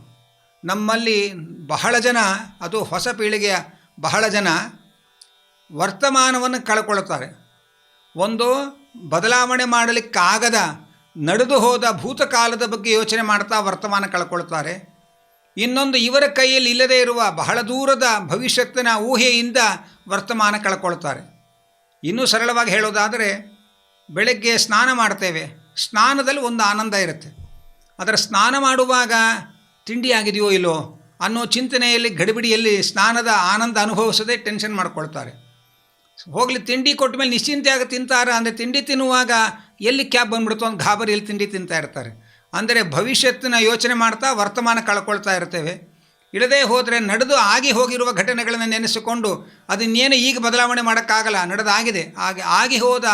ನಮ್ಮಲ್ಲಿ ಬಹಳ ಜನ, ಅದು ಹೊಸ ಪೀಳಿಗೆಯ ಬಹಳ ಜನ ವರ್ತಮಾನವನ್ನು ಕಳ್ಕೊಳ್ತಾರೆ. ಒಂದು ಬದಲಾವಣೆ ಮಾಡಲಿಕ್ಕಾಗದ ನಡೆದು ಹೋದ ಭೂತಕಾಲದ ಬಗ್ಗೆ ಯೋಚನೆ ಮಾಡ್ತಾ ವರ್ತಮಾನ ಕಳ್ಕೊಳ್ತಾರೆ. ಇನ್ನೊಂದು ಇವರ ಕೈಯಲ್ಲಿ ಇಲ್ಲದೇ ಇರುವ ಬಹಳ ದೂರದ ಭವಿಷ್ಯತ್ತಿನ ಊಹೆಯಿಂದ ವರ್ತಮಾನ ಕಳ್ಕೊಳ್ತಾರೆ. ಇನ್ನೂ ಸರಳವಾಗಿ ಹೇಳೋದಾದರೆ, ಬೆಳಗ್ಗೆ ಸ್ನಾನ ಮಾಡ್ತೇವೆ, ಸ್ನಾನದಲ್ಲಿ ಒಂದು ಆನಂದ ಇರುತ್ತೆ. ಅದರ ಸ್ನಾನ ಮಾಡುವಾಗ ತಿಂಡಿ ಆಗಿದೆಯೋ ಇಲ್ಲೋ ಅನ್ನೋ ಚಿಂತನೆಯಲ್ಲಿ ಗಡಿಬಿಡಿಯಲ್ಲಿ ಸ್ನಾನದ ಆನಂದ ಅನುಭವಿಸದೆ ಟೆನ್ಷನ್ ಮಾಡ್ಕೊಳ್ತಾರೆ. ಹೋಗಲಿ ತಿಂಡಿ ಕೊಟ್ಟ ಮೇಲೆ ನಿಶ್ಚಿಂತೆಯಾಗಿ ತಿಂತಾರೆ. ಅಂದರೆ ತಿಂಡಿ ತಿನ್ನುವಾಗ ಎಲ್ಲಿ ಕ್ಯಾಬ್ ಬಂದ್ಬಿಡ್ತು ಅಂತ ಗಾಬರಿಯಲ್ಲಿ ತಿಂಡಿ ತಿಂತಾ ಇರ್ತಾರೆ. ಅಂದರೆ ಭವಿಷ್ಯತ್ತಿನ ಯೋಚನೆ ಮಾಡ್ತಾ ವರ್ತಮಾನ ಕಳ್ಕೊಳ್ತಾ ಇರ್ತೇವೆ. ಇಲ್ಲದೇ ಹೋದರೆ ನಡೆದು ಆಗಿ ಹೋಗಿರುವ ಘಟನೆಗಳನ್ನು ನೆನೆಸಿಕೊಂಡು ಅದನ್ನೇನು ಈಗ ಬದಲಾವಣೆ ಮಾಡೋಕ್ಕಾಗಲ್ಲ, ನಡೆದಾಗಿದೆ, ಆಗಿ ಹೋದ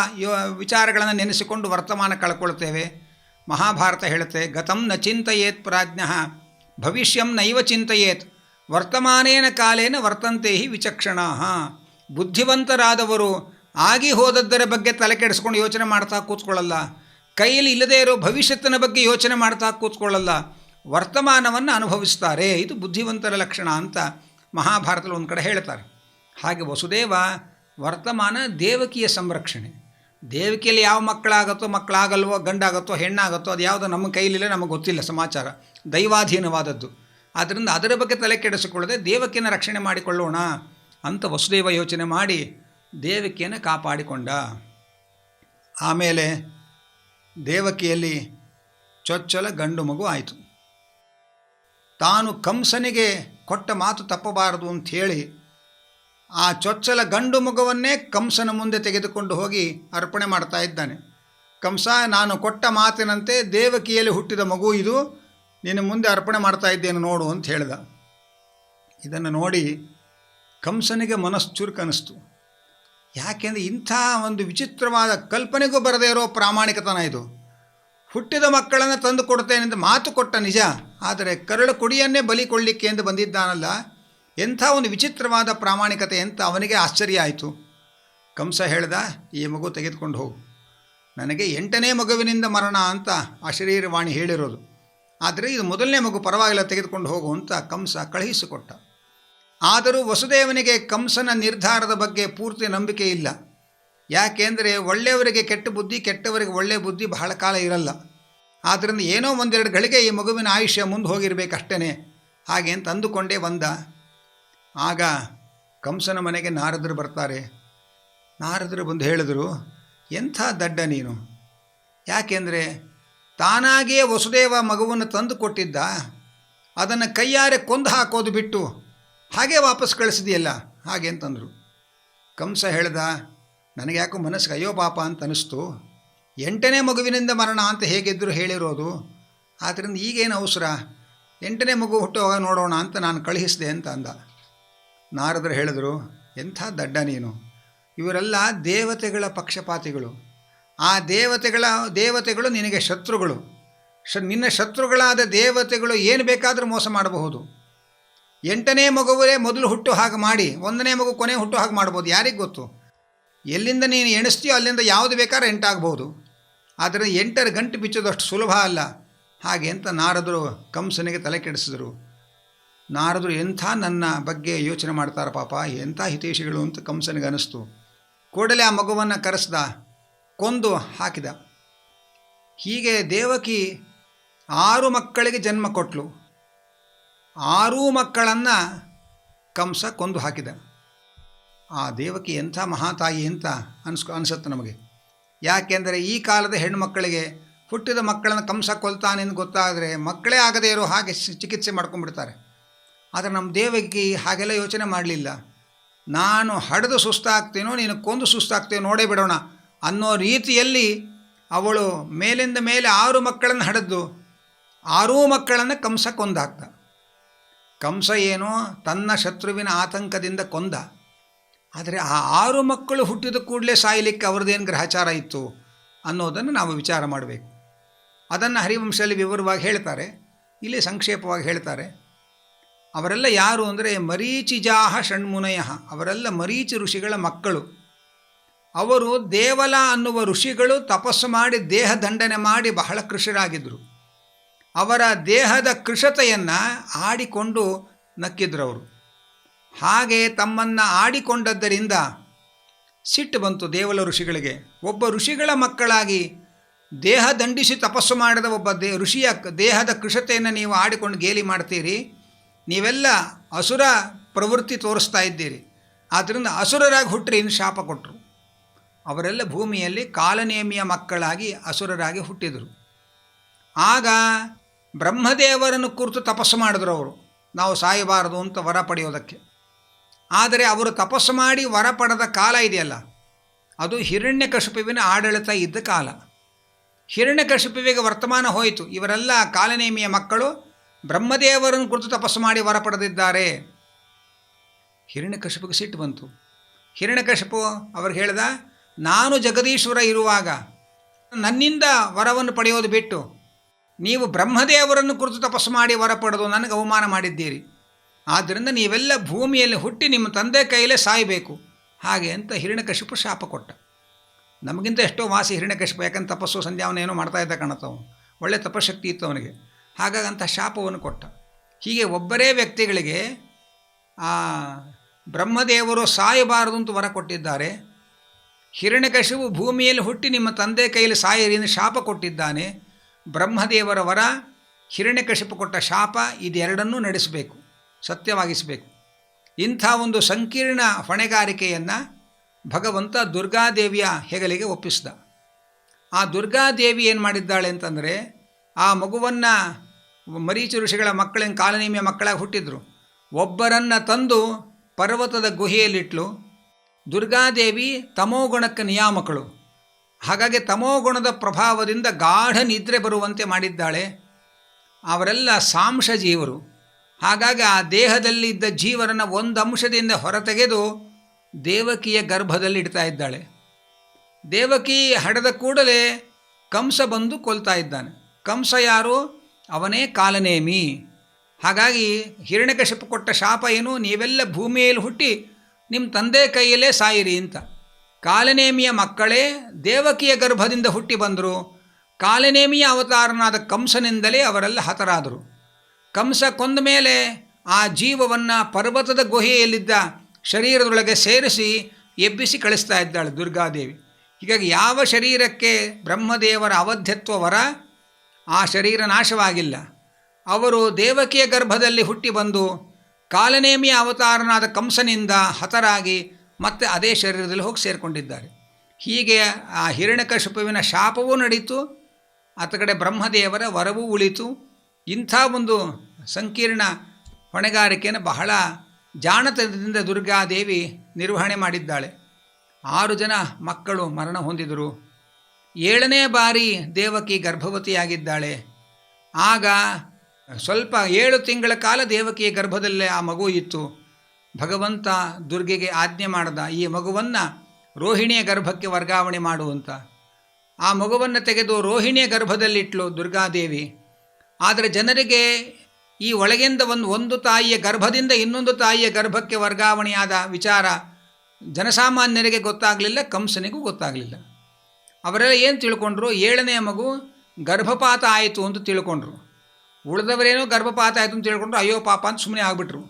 ವಿಚಾರಗಳನ್ನು ನೆನೆಸಿಕೊಂಡು ವರ್ತಮಾನ ಕಳ್ಕೊಳ್ತೇವೆ. ಮಹಾಭಾರತ ಹೇಳುತ್ತೆ, ಗತಂ ನ ಚಿಂತೆಯೇತ್ ಪ್ರಾಜ್ಞಃ ಭವಿಷ್ಯಂ ನೈವ ಚಿಂತೆಯೇತ್ ವರ್ತಮಾನೇನ ಕಾಲೇನ ವರ್ತಂತೆ ಹಿ ವಿಚಕ್ಷಣಾಃ. ಬುದ್ಧಿವಂತರಾದವರು ಆಗಿ ಹೋದದ್ದರ ಬಗ್ಗೆ ತಲೆ ಕೆಡಿಸ್ಕೊಂಡು ಯೋಚನೆ ಮಾಡ್ತಾ ಕೂತ್ಕೊಳ್ಳಲ್ಲ, ಕೈಯಲ್ಲಿ ಇಲ್ಲದೇ ಇರೋ ಭವಿಷ್ಯತ್ತಿನ ಬಗ್ಗೆ ಯೋಚನೆ ಮಾಡ್ತಾ ಕೂತ್ಕೊಳ್ಳಲ್ಲ, ವರ್ತಮಾನವನ್ನು ಅನುಭವಿಸ್ತಾರೆ. ಇದು ಬುದ್ಧಿವಂತರ ಲಕ್ಷಣ ಅಂತ ಮಹಾಭಾರತದಲ್ಲಿ ಒಂದು ಕಡೆ ಹೇಳ್ತಾರೆ. ಹಾಗೆ ವಸುದೇವ ವರ್ತಮಾನ ದೇವಕಿಯ ಸಂರಕ್ಷಣೆ. ದೇವಕಿಯಲ್ಲಿ ಯಾವ ಮಕ್ಕಳಾಗಲ್ವೋ ಗಂಡಾಗತ್ತೋ ಹೆಣ್ಣಾಗತ್ತೋ ಅದು ಯಾವುದೋ ನಮ್ಮ ಕೈಲಿಲ್ಲ, ನಮಗೆ ಗೊತ್ತಿಲ್ಲ, ಸಮಾಚಾರ ದೈವಾಧೀನವಾದದ್ದು. ಆದ್ದರಿಂದ ಅದರ ಬಗ್ಗೆ ತಲೆ ಕೆಡಿಸಿಕೊಳ್ಳದೆ ದೇವಕಿಯನ್ನು ರಕ್ಷಣೆ ಮಾಡಿಕೊಳ್ಳೋಣ ಅಂತ ವಸುದೇವ ಯೋಚನೆ ಮಾಡಿ ದೇವಕಿಯನ್ನು ಕಾಪಾಡಿಕೊಂಡ. ಆಮೇಲೆ ದೇವಕಿಯಲ್ಲಿ ಚೊಚ್ಚಲ ಗಂಡು ಮಗು ಆಯಿತು. ತಾನು ಕಂಸನಿಗೆ ಕೊಟ್ಟ ಮಾತು ತಪ್ಪಬಾರದು ಅಂಥೇಳಿ ಆ ಚೊಚ್ಚಲ ಗಂಡು ಮಗುವನ್ನೇ ಕಂಸನ ಮುಂದೆ ತೆಗೆದುಕೊಂಡು ಹೋಗಿ ಅರ್ಪಣೆ ಮಾಡ್ತಾ ಇದ್ದಾನೆ. ಕಂಸ, ನಾನು ಕೊಟ್ಟ ಮಾತಿನಂತೆ ದೇವಕಿಯಲ್ಲಿ ಹುಟ್ಟಿದ ಮಗು ಇದು, ನಿನ್ನ ಮುಂದೆ ಅರ್ಪಣೆ ಮಾಡ್ತಾ ಇದ್ದೇನೆ ನೋಡು ಅಂತ ಹೇಳಿದ. ಇದನ್ನು ನೋಡಿ ಕಂಸನಿಗೆ ಮನಸ್ಸು ಚುರುಕನಿಸ್ತು. ಯಾಕೆಂದರೆ ಇಂಥ ಒಂದು ವಿಚಿತ್ರವಾದ ಕಲ್ಪನೆಗೂ ಬರದೇ ಇರೋ ಪ್ರಾಮಾಣಿಕತನ ಇದು. ಹುಟ್ಟಿದ ಮಕ್ಕಳನ್ನು ತಂದು ಕೊಡ್ತೇನೆಂದು ಮಾತು ಕೊಟ್ಟ ನಿಜ, ಆದರೆ ಕರಳು ಕುಡಿಯನ್ನೇ ಬಲಿ ಕೊಡಲಿಕ್ಕೆ ಎಂದು ಬಂದಿದ್ದಾನಲ್ಲ, ಎಂಥ ಒಂದು ವಿಚಿತ್ರವಾದ ಪ್ರಾಮಾಣಿಕತೆ ಅಂತ ಅವನಿಗೆ ಆಶ್ಚರ್ಯ ಆಯಿತು. ಕಂಸ ಹೇಳ್ದ, ಈ ಮಗು ತೆಗೆದುಕೊಂಡು ಹೋಗು, ನನಗೆ 8ನೇ ಮಗುವಿನಿಂದ ಮರಣ ಅಂತ ಅಶರೀರವಾಣಿ ಹೇಳಿರೋದು, ಆದರೆ ಇದು ಮೊದಲನೇ ಮಗು, ಪರವಾಗಿಲ್ಲ ತೆಗೆದುಕೊಂಡು ಹೋಗು ಅಂತ ಕಂಸ ಕಳುಹಿಸಿಕೊಟ್ಟ. ಆದರೂ ವಸುದೇವನಿಗೆ ಕಂಸನ ನಿರ್ಧಾರದ ಬಗ್ಗೆ ಪೂರ್ತಿ ನಂಬಿಕೆ ಇಲ್ಲ. ಯಾಕೆಂದರೆ ಒಳ್ಳೆಯವರಿಗೆ ಕೆಟ್ಟ ಬುದ್ಧಿ, ಕೆಟ್ಟವರಿಗೆ ಒಳ್ಳೆಯ ಬುದ್ಧಿ ಬಹಳ ಕಾಲ ಇರಲ್ಲ. ಆದ್ದರಿಂದ ಏನೋ ಒಂದೆರಡು ಗಳಿಗೆ ಈ ಮಗುವಿನ ಆಯುಷ್ಯ ಮುಂದೆ ಹೋಗಿರಬೇಕಷ್ಟೇ, ಹಾಗೆ ಅಂತ ಅಂದುಕೊಂಡೇ ಬಂದ. ಆಗ ಕಂಸನ ಮನೆಗೆ ನಾರದರು ಬರ್ತಾರೆ. ನಾರದರು ಬಂದು ಹೇಳಿದರು, ಎಂಥ ದಡ್ಡ ನೀನು, ಯಾಕೆಂದರೆ ತಾನಾಗಿಯೇ ವಸುದೇವ ಮಗುವನ್ನು ತಂದು ಕೊಟ್ಟಿದ್ದ, ಅದನ್ನು ಕೈಯಾರೆ ಕೊಂದು ಹಾಕೋದು ಬಿಟ್ಟು ಹಾಗೆ ವಾಪಸ್ ಕಳಿಸಿದೆಯಲ್ಲ, ಹಾಗೆ ಅಂತಂದರು. ಕಂಸ ಹೇಳ್ದ, ನನಗೆ ಯಾಕೋ ಮನಸ್ಸಿಗೆ ಅಯ್ಯೋ ಪಾಪ ಅಂತ ಅನ್ನಿಸ್ತು. 8ನೇ ಮಗುವಿನಿಂದ ಮರಣ ಅಂತ ಹೇಗಿದ್ದರೂ ಹೇಳಿರೋದು, ಆದ್ದರಿಂದ ಈಗೇನು ಅವಸರ, 8ನೇ ಮಗು ಹುಟ್ಟುವಾಗ ನೋಡೋಣ ಅಂತ ನಾನು ಕಳುಹಿಸಿದೆ ಅಂತ ಅಂದ. ನಾರದರು ಹೇಳಿದರು, ಎಂಥ ದಡ್ಡ ನೀನು, ಇವರೆಲ್ಲ ದೇವತೆಗಳ ಪಕ್ಷಪಾತಿಗಳು, ಆ ದೇವತೆಗಳು ನಿನಗೆ ಶತ್ರುಗಳು. ನಿನ್ನ ಶತ್ರುಗಳಾದ ದೇವತೆಗಳು ಏನು ಬೇಕಾದರೂ ಮೋಸ ಮಾಡಬಹುದು. 8ನೇ ಮಗುವೇ ಮೊದಲು ಹುಟ್ಟು ಹಾಗೆ ಮಾಡಿ 1ನೇ ಮಗು ಕೊನೆ ಹುಟ್ಟು ಹಾಗೆ ಮಾಡ್ಬೋದು, ಯಾರಿಗೆ ಗೊತ್ತು. ಎಲ್ಲಿಂದ ನೀನು ಎಣಿಸ್ತೀಯೋ ಅಲ್ಲಿಂದ ಯಾವುದು ಬೇಕಾದ್ರೆ 8 ಆಗ್ಬೋದು, ಆದರೆ 8ರ ಗಂಟು ಬಿಚ್ಚೋದಷ್ಟು ಸುಲಭ ಅಲ್ಲ. ಹಾಗೆ ಅಂತ ನಾರದರು ಕಂಸನಿಗೆ ತಲೆ ಕೆಡಿಸಿದರು. ನಾರದರು ಎಂಥ ನನ್ನ ಬಗ್ಗೆ ಯೋಚನೆ ಮಾಡ್ತಾರೆ ಪಾಪ, ಎಂಥ ಹಿತೈಷಿಗಳು ಅಂತ ಕಂಸನಿಗೆ ಅನ್ನಿಸ್ತು. ಕೂಡಲೇ ಆ ಮಗುವನ್ನು ಕರೆಸ್ದ, ಕೊಂದು ಹಾಕಿದ. ಹೀಗೆ ದೇವಕಿ 6 ಮಕ್ಕಳಿಗೆ ಜನ್ಮ ಕೊಟ್ಟಳು. 6 ಮಕ್ಕಳನ್ನು ಕಂಸ ಕೊಂದು ಹಾಕಿದ. ಆ ದೇವಕಿ ಎಂಥ ಮಹಾತಾಯಿ ಅಂತ ಅನಿಸುತ್ತೆ ನಮಗೆ. ಯಾಕೆಂದರೆ ಈ ಕಾಲದ ಹೆಣ್ಣುಮಕ್ಕಳಿಗೆ ಹುಟ್ಟಿದ ಮಕ್ಕಳನ್ನು ಕಂಸ ಕೊಲ್ತಾನೆಂದು ಗೊತ್ತಾದರೆ ಮಕ್ಕಳೇ ಆಗದೇ ಇರೋ ಹಾಗೆ ಚಿಕಿತ್ಸೆ ಮಾಡ್ಕೊಂಡ್ಬಿಡ್ತಾರೆ. ಆದರೆ ನಮ್ಮ ದೇವಕಿ ಹಾಗೆಲ್ಲ ಯೋಚನೆ ಮಾಡಲಿಲ್ಲ. ನಾನು ಹಡೆದು ಸುಸ್ತಾಗ್ತೀನೋ ನೀನು ಕೊಂದು ಸುಸ್ತಾಗ್ತೀನೋ ನೋಡೇ ಬಿಡೋಣ ಅನ್ನೋ ರೀತಿಯಲ್ಲಿ ಅವಳು ಮೇಲಿಂದ ಮೇಲೆ 6 ಮಕ್ಕಳನ್ನು ಹಡೆದು 6 ಮಕ್ಕಳನ್ನು ಕಂಸ ಕೊಂದಾಕ್ತ. ಕಂಸ ಏನೋ ತನ್ನ ಶತ್ರುವಿನ ಆತಂಕದಿಂದ ಕೊಂದ. ಆದರೆ ಆ 6 ಮಕ್ಕಳು ಹುಟ್ಟಿದ ಕೂಡಲೇ ಸಾಯಲಿಕ್ಕೆ ಅವ್ರದ್ದೇನು ಗ್ರಹಚಾರ ಇತ್ತು ಅನ್ನೋದನ್ನು ನಾವು ವಿಚಾರ ಮಾಡಬೇಕು. ಅದನ್ನು ಹರಿವಂಶದಲ್ಲಿ ವಿವರವಾಗಿ ಹೇಳ್ತಾರೆ, ಇಲ್ಲಿ ಸಂಕ್ಷೇಪವಾಗಿ ಹೇಳ್ತಾರೆ. ಅವರೆಲ್ಲ ಯಾರು ಅಂದರೆ ಮರೀಚಿಜಾಹ ಷಣ್ಮುನಯ, ಅವರೆಲ್ಲ ಮರೀಚಿ ಋಷಿಗಳ ಮಕ್ಕಳು. ಅವರು ದೇವಲ ಅನ್ನುವ ಋಷಿಗಳು ತಪಸ್ಸು ಮಾಡಿ ದೇಹ ದಂಡನೆ ಮಾಡಿ ಬಹಳ ಕೃಷರಾಗಿದ್ದರು. ಅವರ ದೇಹದ ಕೃಶತೆಯನ್ನು ಆಡಿಕೊಂಡು ನಕ್ಕಿದ್ರು ಅವರು. ಹಾಗೆ ತಮ್ಮನ್ನು ಆಡಿಕೊಂಡದ್ದರಿಂದ ಸಿಟ್ಟು ಬಂತು ದೇವಲ ಋಷಿಗಳಿಗೆ. ಒಬ್ಬ ಋಷಿಗಳ ಮಕ್ಕಳಾಗಿ ದೇಹ ದಂಡಿಸಿ ತಪಸ್ಸು ಮಾಡಿದ ಒಬ್ಬ ಋಷಿಯ ದೇಹದ ಕೃಶತೆಯನ್ನು ನೀವು ಆಡಿಕೊಂಡು ಗೇಲಿ ಮಾಡ್ತೀರಿ, ನೀವೆಲ್ಲ ಅಸುರ ಪ್ರವೃತ್ತಿ ತೋರಿಸ್ತಾ ಇದ್ದೀರಿ, ಆದ್ದರಿಂದ ಅಸುರರಾಗಿ ಹುಟ್ಟಿರಿ ಎಂದು ಶಾಪ ಕೊಟ್ಟರು. ಅವರೆಲ್ಲ ಭೂಮಿಯಲ್ಲಿ ಕಾಲನೇಮಿಯ ಮಕ್ಕಳಾಗಿ ಅಸುರರಾಗಿ ಹುಟ್ಟಿದರು. ಆಗ ಬ್ರಹ್ಮದೇವರನ್ನು ಕುರಿತು ತಪಸ್ಸು ಮಾಡಿದ್ರು ಅವರು, ನಾವು ಸಾಯಬಾರದು ಅಂತ ವರ ಪಡೆಯೋದಕ್ಕೆ. ಆದರೆ ಅವರು ತಪಸ್ಸು ಮಾಡಿ ವರ ಪಡೆದ ಕಾಲ ಇದೆಯಲ್ಲ, ಅದು ಹಿರಣ್ಯಕಶಿಪುವಿನ ಆಡಳಿತ ಇದ್ದ ಕಾಲ. ಹಿರಣ್ಯಕಶಿಪುವಿಗೆ ವರ್ತಮಾನ ಹೋಯಿತು, ಇವರೆಲ್ಲ ಕಾಲನೇಮಿಯ ಮಕ್ಕಳು ಬ್ರಹ್ಮದೇವರನ್ನು ಕುರಿತು ತಪಸ್ಸು ಮಾಡಿ ವರ ಪಡೆದಿದ್ದಾರೆ. ಹಿರಣ್ಯಕಶಿಪುಗೆ ಸಿಟ್ಟು ಬಂತು. ಹಿರಣ್ಯಕಶಿಪು ಅವ್ರಿಗೆ ಹೇಳ್ದ, ನಾನು ಜಗದೀಶ್ವರ ಇರುವಾಗ ನನ್ನಿಂದ ವರವನ್ನು ಪಡೆಯೋದು ಬಿಟ್ಟು ನೀವು ಬ್ರಹ್ಮದೇವರನ್ನು ಕುರಿತು ತಪಸ್ಸು ಮಾಡಿ ವರ ಪಡೆದು ನನಗೆ ಅವಮಾನ ಮಾಡಿದ್ದೀರಿ. ಆದ್ದರಿಂದ ನೀವೆಲ್ಲ ಭೂಮಿಯಲ್ಲಿ ಹುಟ್ಟಿ ನಿಮ್ಮ ತಂದೆ ಕೈಯಲ್ಲೇ ಸಾಯಬೇಕು ಹಾಗೆ ಅಂತ ಹಿರಣ್ಯಕಶಿಪು ಶಾಪ ಕೊಟ್ಟ. ನಮಗಿಂತ ಎಷ್ಟೋ ವಾಸಿ ಹಿರಣ್ಯಕಶಿಪು, ಯಾಕಂದ್ರೆ ತಪಸ್ಸು ಸಂಧ್ಯಾವನ ಏನೋ ಮಾಡ್ತಾ ಇದ್ದ ಕಾಣುತ್ತವನು, ಒಳ್ಳೆ ತಪಶಕ್ತಿ ಇತ್ತು ಅವನಿಗೆ. ಹಾಗಾಗಿ ಅಂಥ ಶಾಪವನ್ನು ಕೊಟ್ಟ. ಹೀಗೆ ಒಬ್ಬರೇ ವ್ಯಕ್ತಿಗಳಿಗೆ ಆ ಬ್ರಹ್ಮದೇವರು ಸಾಯಬಾರದು ಅಂತ ವರ ಕೊಟ್ಟಿದ್ದಾರೆ. ಹಿರಣ್ಯಕಶಿಪು ಭೂಮಿಯಲ್ಲಿ ಹುಟ್ಟಿ ನಿಮ್ಮ ತಂದೆ ಕೈಯಲ್ಲಿ ಸಾಯಿರಿ ಎಂದು ಶಾಪ ಕೊಟ್ಟಿದ್ದಾನೆ. ಬ್ರಹ್ಮದೇವರ ವರ, ಹಿರಣ್ಯಕಶಿಪು ಕೊಟ್ಟ ಶಾಪ, ಇದೆರಡನ್ನೂ ನಡೆಸಬೇಕು, ಸತ್ಯವಾಗಿಸಬೇಕು. ಇಂಥ ಒಂದು ಸಂಕೀರ್ಣ ಹೊಣೆಗಾರಿಕೆಯನ್ನು ಭಗವಂತ ದುರ್ಗಾದೇವಿಯ ಹೆಗಲಿಗೆ ಒಪ್ಪಿಸಿದ. ಆ ದುರ್ಗಾದೇವಿ ಏನು ಮಾಡಿದ್ದಾಳೆ ಅಂತಂದರೆ, ಆ ಮಗುವನ್ನು ಮರೀಚಿ ಋಷಿಗಳ ಮಕ್ಕಳಿನ ಕಾಲನೇಮಿಯ ಮಕ್ಕಳಾಗಿ ಹುಟ್ಟಿದ್ರು, ಒಬ್ಬರನ್ನು ತಂದು ಪರ್ವತದ ಗುಹೆಯಲ್ಲಿಟ್ಲು. ದುರ್ಗಾದೇವಿ ತಮೋಗುಣಕ್ಕೆ ನಿಯಾಮಕಳು. ಹಾಗಾಗಿ ತಮೋಗುಣದ ಪ್ರಭಾವದಿಂದ ಗಾಢ ನಿದ್ರೆ ಬರುವಂತೆ ಮಾಡಿದ್ದಾಳೆ. ಅವರೆಲ್ಲ ಸಾಂಶ ಜೀವರು. ಹಾಗಾಗಿ ಆ ದೇಹದಲ್ಲಿ ಇದ್ದ ಜೀವರನ್ನು ಒಂದು ಅಂಶದಿಂದ ಹೊರತೆಗೆದು ದೇವಕಿಯ ಗರ್ಭದಲ್ಲಿ ಇಡ್ತಾ ಇದ್ದಾಳೆ. ದೇವಕಿ ಹಡೆದ ಕೂಡಲೇ ಕಂಸ ಬಂದು ಕೊಲ್ತಾ ಇದ್ದಾನೆ. ಕಂಸ ಯಾರು? ಅವನೇ ಕಾಲನೇಮಿ. ಹಾಗಾಗಿ ಹಿರಣ್ಯಕಶಿಪು ಕೊಟ್ಟ ಶಾಪ ಏನು? ನೀವೆಲ್ಲ ಭೂಮಿಯಲ್ಲಿ ಹುಟ್ಟಿ ನಿಮ್ಮ ತಂದೆ ಕೈಯಲ್ಲೇ ಸಾಯಿರಿ ಅಂತ. ಕಾಲನೇಮಿಯ ಮಕ್ಕಳೇ ದೇವಕಿಯ ಗರ್ಭದಿಂದ ಹುಟ್ಟಿ ಬಂದರು. ಕಾಲನೇಮಿಯ ಅವತಾರನಾದ ಕಂಸನಿಂದಲೇ ಅವರೆಲ್ಲ ಹತರಾದರು. ಕಂಸ ಕೊಂದ ಮೇಲೆ ಆ ಜೀವವನ್ನು ಪರ್ವತದ ಗುಹೆಯಲ್ಲಿದ್ದ ಶರೀರದೊಳಗೆ ಸೇರಿಸಿ ಎಬ್ಬಿಸಿ ಕಳಿಸ್ತಾ ಇದ್ದಾಳೆ ದುರ್ಗಾದೇವಿ. ಹೀಗಾಗಿ ಯಾವ ಶರೀರಕ್ಕೆ ಬ್ರಹ್ಮದೇವರ ಅವಧ್ಯತ್ವ ವರ, ಆ ಶರೀರ ನಾಶವಾಗಿಲ್ಲ. ಅವರು ದೇವಕಿಯ ಗರ್ಭದಲ್ಲಿ ಹುಟ್ಟಿ ಬಂದು ಕಾಲನೇಮಿಯ ಅವತಾರನಾದ ಕಂಸನಿಂದ ಹತರಾಗಿ ಮತ್ತೆ ಅದೇ ಶರೀರದಲ್ಲಿ ಹೋಗಿ ಸೇರಿಕೊಂಡಿದ್ದಾರೆ. ಹೀಗೆ ಆ ಹಿರಣ್ಯಕಶಿಪುವಿನ ಶಾಪವೂ ನಡೀತು, ಆತ ಕಡೆ ಬ್ರಹ್ಮದೇವರ ವರವೂ ಉಳಿತು. ಇಂಥ ಒಂದು ಸಂಕೀರ್ಣ ಹೊಣೆಗಾರಿಕೆಯನ್ನು ಬಹಳ ಜಾಣತನದಿಂದ ದುರ್ಗಾದೇವಿ ನಿರ್ವಹಣೆ ಮಾಡಿದ್ದಾಳೆ. 6 ಜನ ಮಕ್ಕಳು ಮರಣ ಹೊಂದಿದರು. 7ನೇ ಬಾರಿ ದೇವಕಿ ಗರ್ಭವತಿಯಾಗಿದ್ದಾಳೆ. ಆಗ ಸ್ವಲ್ಪ 7 ತಿಂಗಳ ಕಾಲ ದೇವಕಿಯ ಗರ್ಭದಲ್ಲೇ ಆ ಮಗು ಇತ್ತು. ಭಗವಂತ ದುರ್ಗೆಗೆ ಆಜ್ಞೆ ಮಾಡಿದ, ಈ ಮಗುವನ್ನು ರೋಹಿಣಿಯ ಗರ್ಭಕ್ಕೆ ವರ್ಗಾವಣೆ ಮಾಡುವಂತ. ಆ ಮಗುವನ್ನು ತೆಗೆದು ರೋಹಿಣಿಯ ಗರ್ಭದಲ್ಲಿಟ್ಲು ದುರ್ಗಾದೇವಿ. ಆದರೆ ಜನರಿಗೆ ಈ ಒಳಗಿಂದ ಒಂದು ತಾಯಿಯ ಗರ್ಭದಿಂದ ಇನ್ನೊಂದು ತಾಯಿಯ ಗರ್ಭಕ್ಕೆ ವರ್ಗಾವಣೆಯಾದ ವಿಚಾರ ಜನಸಾಮಾನ್ಯರಿಗೆ ಗೊತ್ತಾಗಲಿಲ್ಲ, ಕಂಸನಿಗೂ ಗೊತ್ತಾಗಲಿಲ್ಲ. ಅವರೆಲ್ಲ ಏನು ತಿಳ್ಕೊಂಡ್ರು? 7ನೇ ಮಗು ಗರ್ಭಪಾತ ಆಯಿತು ಅಂತ ತಿಳ್ಕೊಂಡ್ರು. ಉಳಿದವರೇನೋ ಗರ್ಭಪಾತ ಆಯಿತು ಅಂತ ತಿಳ್ಕೊಂಡ್ರು, ಅಯ್ಯೋ ಪಾಪ ಅಂತ ಸುಮ್ಮನೆ ಆಗಿಬಿಟ್ರು.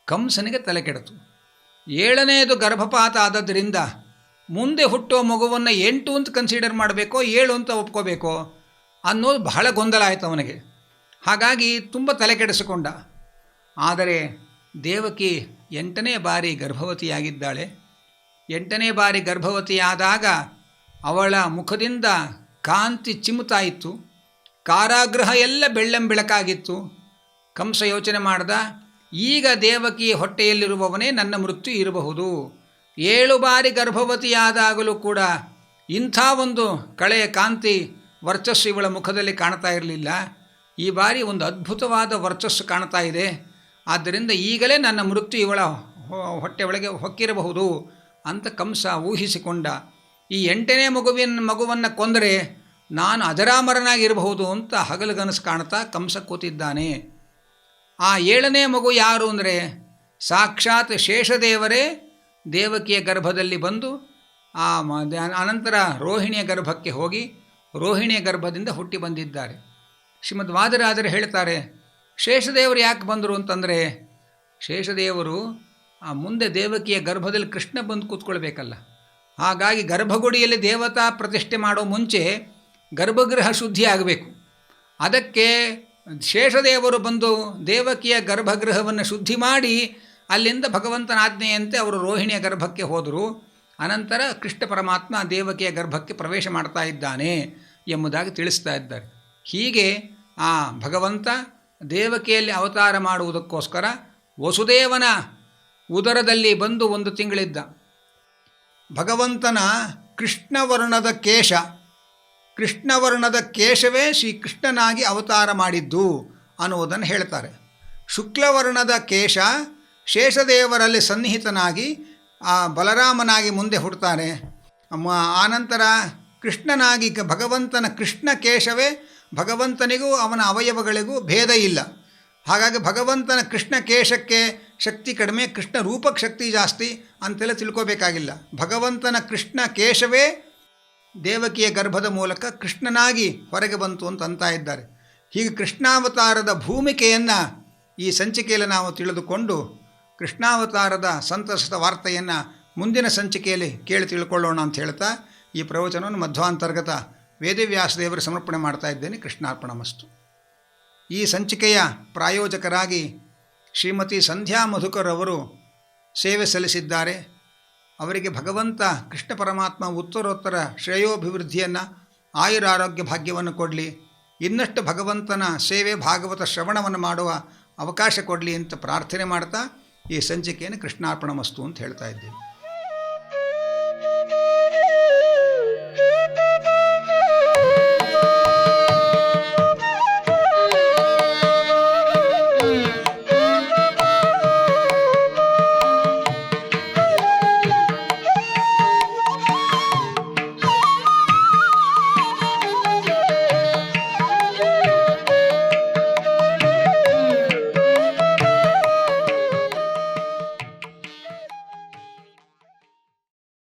ಕಂಸನಿಗೆ ತಲೆ ಕೆಡಿತು. 7ನೇದು ಗರ್ಭಪಾತ ಆದದ್ರಿಂದ ಮುಂದೆ ಹುಟ್ಟೋ ಮಗುವನ್ನು 8 ಅಂತ ಕನ್ಸಿಡರ್ ಮಾಡಬೇಕೋ 7 ಅಂತ ಒಪ್ಕೋಬೇಕೋ ಅನ್ನೋದು ಬಹಳ ಗೊಂದಲ ಆಯಿತು ಅವನಿಗೆ. ಹಾಗಾಗಿ ತುಂಬ ತಲೆ ಕೆಡಿಸಿಕೊಂಡ. ಆದರೆ ದೇವಕಿ 8ನೇ ಬಾರಿ ಗರ್ಭವತಿಯಾಗಿದ್ದಾಳೆ. 8ನೇ ಬಾರಿ ಗರ್ಭವತಿಯಾದಾಗ ಅವಳ ಮುಖದಿಂದ ಕಾಂತಿ ಚಿಮ್ಮುತ್ತಾ ಇತ್ತು. ಕಾರಾಗೃಹ ಎಲ್ಲ ಬೆಳ್ಳಂಬೆಳಕಾಗಿತ್ತು. ಕಂಸ ಯೋಚನೆ ಮಾಡ್ದ, ಈಗ ದೇವಕಿ ಹೊಟ್ಟೆಯಲ್ಲಿರುವವನೇ ನನ್ನ ಮೃತ್ಯು ಇರಬಹುದು. 7 ಬಾರಿ ಗರ್ಭವತಿಯಾದಾಗಲೂ ಕೂಡ ಇಂಥ ಒಂದು ಕಳೆಯ ಕಾಂತಿ ವರ್ಚಸ್ಸು ಇವಳ ಮುಖದಲ್ಲಿ ಕಾಣ್ತಾ ಇರಲಿಲ್ಲ. ಈ ಬಾರಿ ಒಂದು ಅದ್ಭುತವಾದ ವರ್ಚಸ್ಸು ಕಾಣ್ತಾ ಇದೆ. ಆದ್ದರಿಂದ ಈಗಲೇ ನನ್ನ ಮೃತ್ಯು ಇವಳ ಹೊಟ್ಟೆ ಒಳಗೆ ಹೊಕ್ಕಿರಬಹುದು ಅಂತ ಕಂಸ ಊಹಿಸಿಕೊಂಡ. ಈ 8ನೇ ಮಗುವನ್ನು ಕೊಂದರೆ ನಾನು ಅಜರಾಮರನಾಗಿರಬಹುದು ಅಂತ ಹಗಲುಗನಸು ಕಾಣ್ತಾ ಕಂಸ ಕೂತಿದ್ದಾನೆ. ಆ 7ನೇ ಮಗು ಯಾರು ಅಂದರೆ ಸಾಕ್ಷಾತ್ ಶೇಷದೇವರೇ ದೇವಕಿಯ ಗರ್ಭದಲ್ಲಿ ಬಂದು ಅನಂತರ ರೋಹಿಣಿಯ ಗರ್ಭಕ್ಕೆ ಹೋಗಿ ರೋಹಿಣಿಯ ಗರ್ಭದಿಂದ ಹುಟ್ಟಿ ಬಂದಿದ್ದಾರೆ. ಶ್ರೀಮದ್ ವಾದರಾಜರು ಹೇಳ್ತಾರೆ, ಶೇಷದೇವರು ಯಾಕೆ ಬಂದರು ಅಂತಂದರೆ, ಶೇಷದೇವರು ಮುಂದೆ ದೇವಕಿಯ ಗರ್ಭದಲ್ಲಿ ಕೃಷ್ಣ ಬಂದು ಕೂತ್ಕೊಳ್ಬೇಕಲ್ಲ. ಹಾಗಾಗಿ ಗರ್ಭಗುಡಿಯಲ್ಲಿ ದೇವತಾ ಪ್ರತಿಷ್ಠೆ ಮಾಡೋ ಮುಂಚೆ ಗರ್ಭಗೃಹ ಶುದ್ಧಿ ಆಗಬೇಕು. ಅದಕ್ಕೆ ಶೇಷದೇವರು ಬಂದು ದೇವಕಿಯ ಗರ್ಭಗೃಹವನ್ನು ಶುದ್ಧಿ ಮಾಡಿ ಅಲ್ಲಿಂದ ಭಗವಂತನ ಆಜ್ಞೆಯಂತೆ ಅವರು ರೋಹಿಣಿಯ ಗರ್ಭಕ್ಕೆ ಹೋದರು. ಅನಂತರ ಕೃಷ್ಣ ಪರಮಾತ್ಮ ದೇವಕಿಯ ಗರ್ಭಕ್ಕೆ ಪ್ರವೇಶ ಮಾಡ್ತಾ ಇದ್ದಾನೆ ಎಂಬುದಾಗಿ ತಿಳಿಸ್ತಾ ಇದ್ದಾರೆ. ಹೀಗೆ ಆ ಭಗವಂತ ದೇವಕಿಯಲ್ಲಿ ಅವತಾರ ಮಾಡುವುದಕ್ಕೋಸ್ಕರ ವಸುದೇವನ ಉದರದಲ್ಲಿ ಬಂದು 1 ತಿಂಗಳಿದ್ದ. ಭಗವಂತನ ಕೃಷ್ಣವರ್ಣದ ಕೇಶವೇ ಶ್ರೀಕೃಷ್ಣನಾಗಿ ಅವತಾರ ಮಾಡಿದ್ದು ಅನ್ನುವುದನ್ನು ಹೇಳ್ತಾರೆ. ಶುಕ್ಲವರ್ಣದ ಕೇಶ ಶೇಷದೇವರಲ್ಲಿ ಸನ್ನಿಹಿತನಾಗಿ ಬಲರಾಮನಾಗಿ ಮುಂದೆ ಹುಡ್ತಾನೆ. ಆನಂತರ ಕೃಷ್ಣನಾಗಿ ಭಗವಂತನ ಕೃಷ್ಣ ಕೇಶವೇ ಭಗವಂತನಿಗೂ ಅವನ ಅವಯವಗಳಿಗೂ ಭೇದ ಇಲ್ಲ. ಹಾಗಾಗಿ ಭಗವಂತನ ಕೃಷ್ಣ ಕೇಶಕ್ಕೆ ಶಕ್ತಿ ಕಡಿಮೆ, ಕೃಷ್ಣ ರೂಪಕ್ಕೆ ಶಕ್ತಿ ಜಾಸ್ತಿ ಅಂತೆಲ್ಲ ತಿಳ್ಕೋಬೇಕಾಗಿಲ್ಲ. ಭಗವಂತನ ಕೃಷ್ಣ ಕೇಶವೇ ದೇವಕಿಯ ಗರ್ಭದ ಮೂಲಕ ಕೃಷ್ಣನಾಗಿ ಹೊರಗೆ ಬಂತು ಅಂತ ಇದ್ದಾರೆ. ಹೀಗೆ ಕೃಷ್ಣಾವತಾರದ ಭೂಮಿಕೆಯನ್ನು ಈ ಸಂಚಿಕೆಯಲ್ಲಿ ನಾವು ತಿಳಿದುಕೊಂಡು ಕೃಷ್ಣಾವತಾರದ ಸಂತಸದ ವಾರ್ತೆಯನ್ನು ಮುಂದಿನ ಸಂಚಿಕೆಯಲ್ಲಿ ಕೇಳಿ ತಿಳ್ಕೊಳ್ಳೋಣ ಅಂತ ಹೇಳ್ತಾ ಈ ಪ್ರವಚನವನ್ನು ಮಧ್ವಾಂತರ್ಗತ ವೇದವ್ಯಾಸದೇವರು ಸಮರ್ಪಣೆ ಮಾಡ್ತಾ ಇದ್ದೇನೆ. ಕೃಷ್ಣಾರ್ಪಣಮಸ್ತು. ಈ ಸಂಚಿಕೆಯ ಪ್ರಾಯೋಜಕರಾಗಿ ಶ್ರೀಮತಿ ಸಂಧ್ಯಾ ಮಧುಕರ್ ಅವರು ಸೇವೆ ಸಲ್ಲಿಸಿದ್ದಾರೆ. ಅವರಿಗೆ ಭಗವಂತ ಕೃಷ್ಣ ಪರಮಾತ್ಮ ಉತ್ತರೋತ್ತರ ಶ್ರೇಯೋಭಿವೃದ್ಧಿಯನ್ನು, ಆಯುರಾರೋಗ್ಯ ಭಾಗ್ಯವನ್ನು ಕೊಡಲಿ, ಇನ್ನಷ್ಟು ಭಗವಂತನ ಸೇವೆ ಭಾಗವತ ಶ್ರವಣವನ್ನು ಮಾಡುವ ಅವಕಾಶ ಕೊಡಲಿ ಅಂತ ಪ್ರಾರ್ಥನೆ ಮಾಡ್ತಾ ಈ ಸಂಚಿಕೆಯನ್ನು ಕೃಷ್ಣಾರ್ಪಣಮಸ್ತು ಅಂತ ಹೇಳ್ತಾ ಇದ್ದೀವಿ.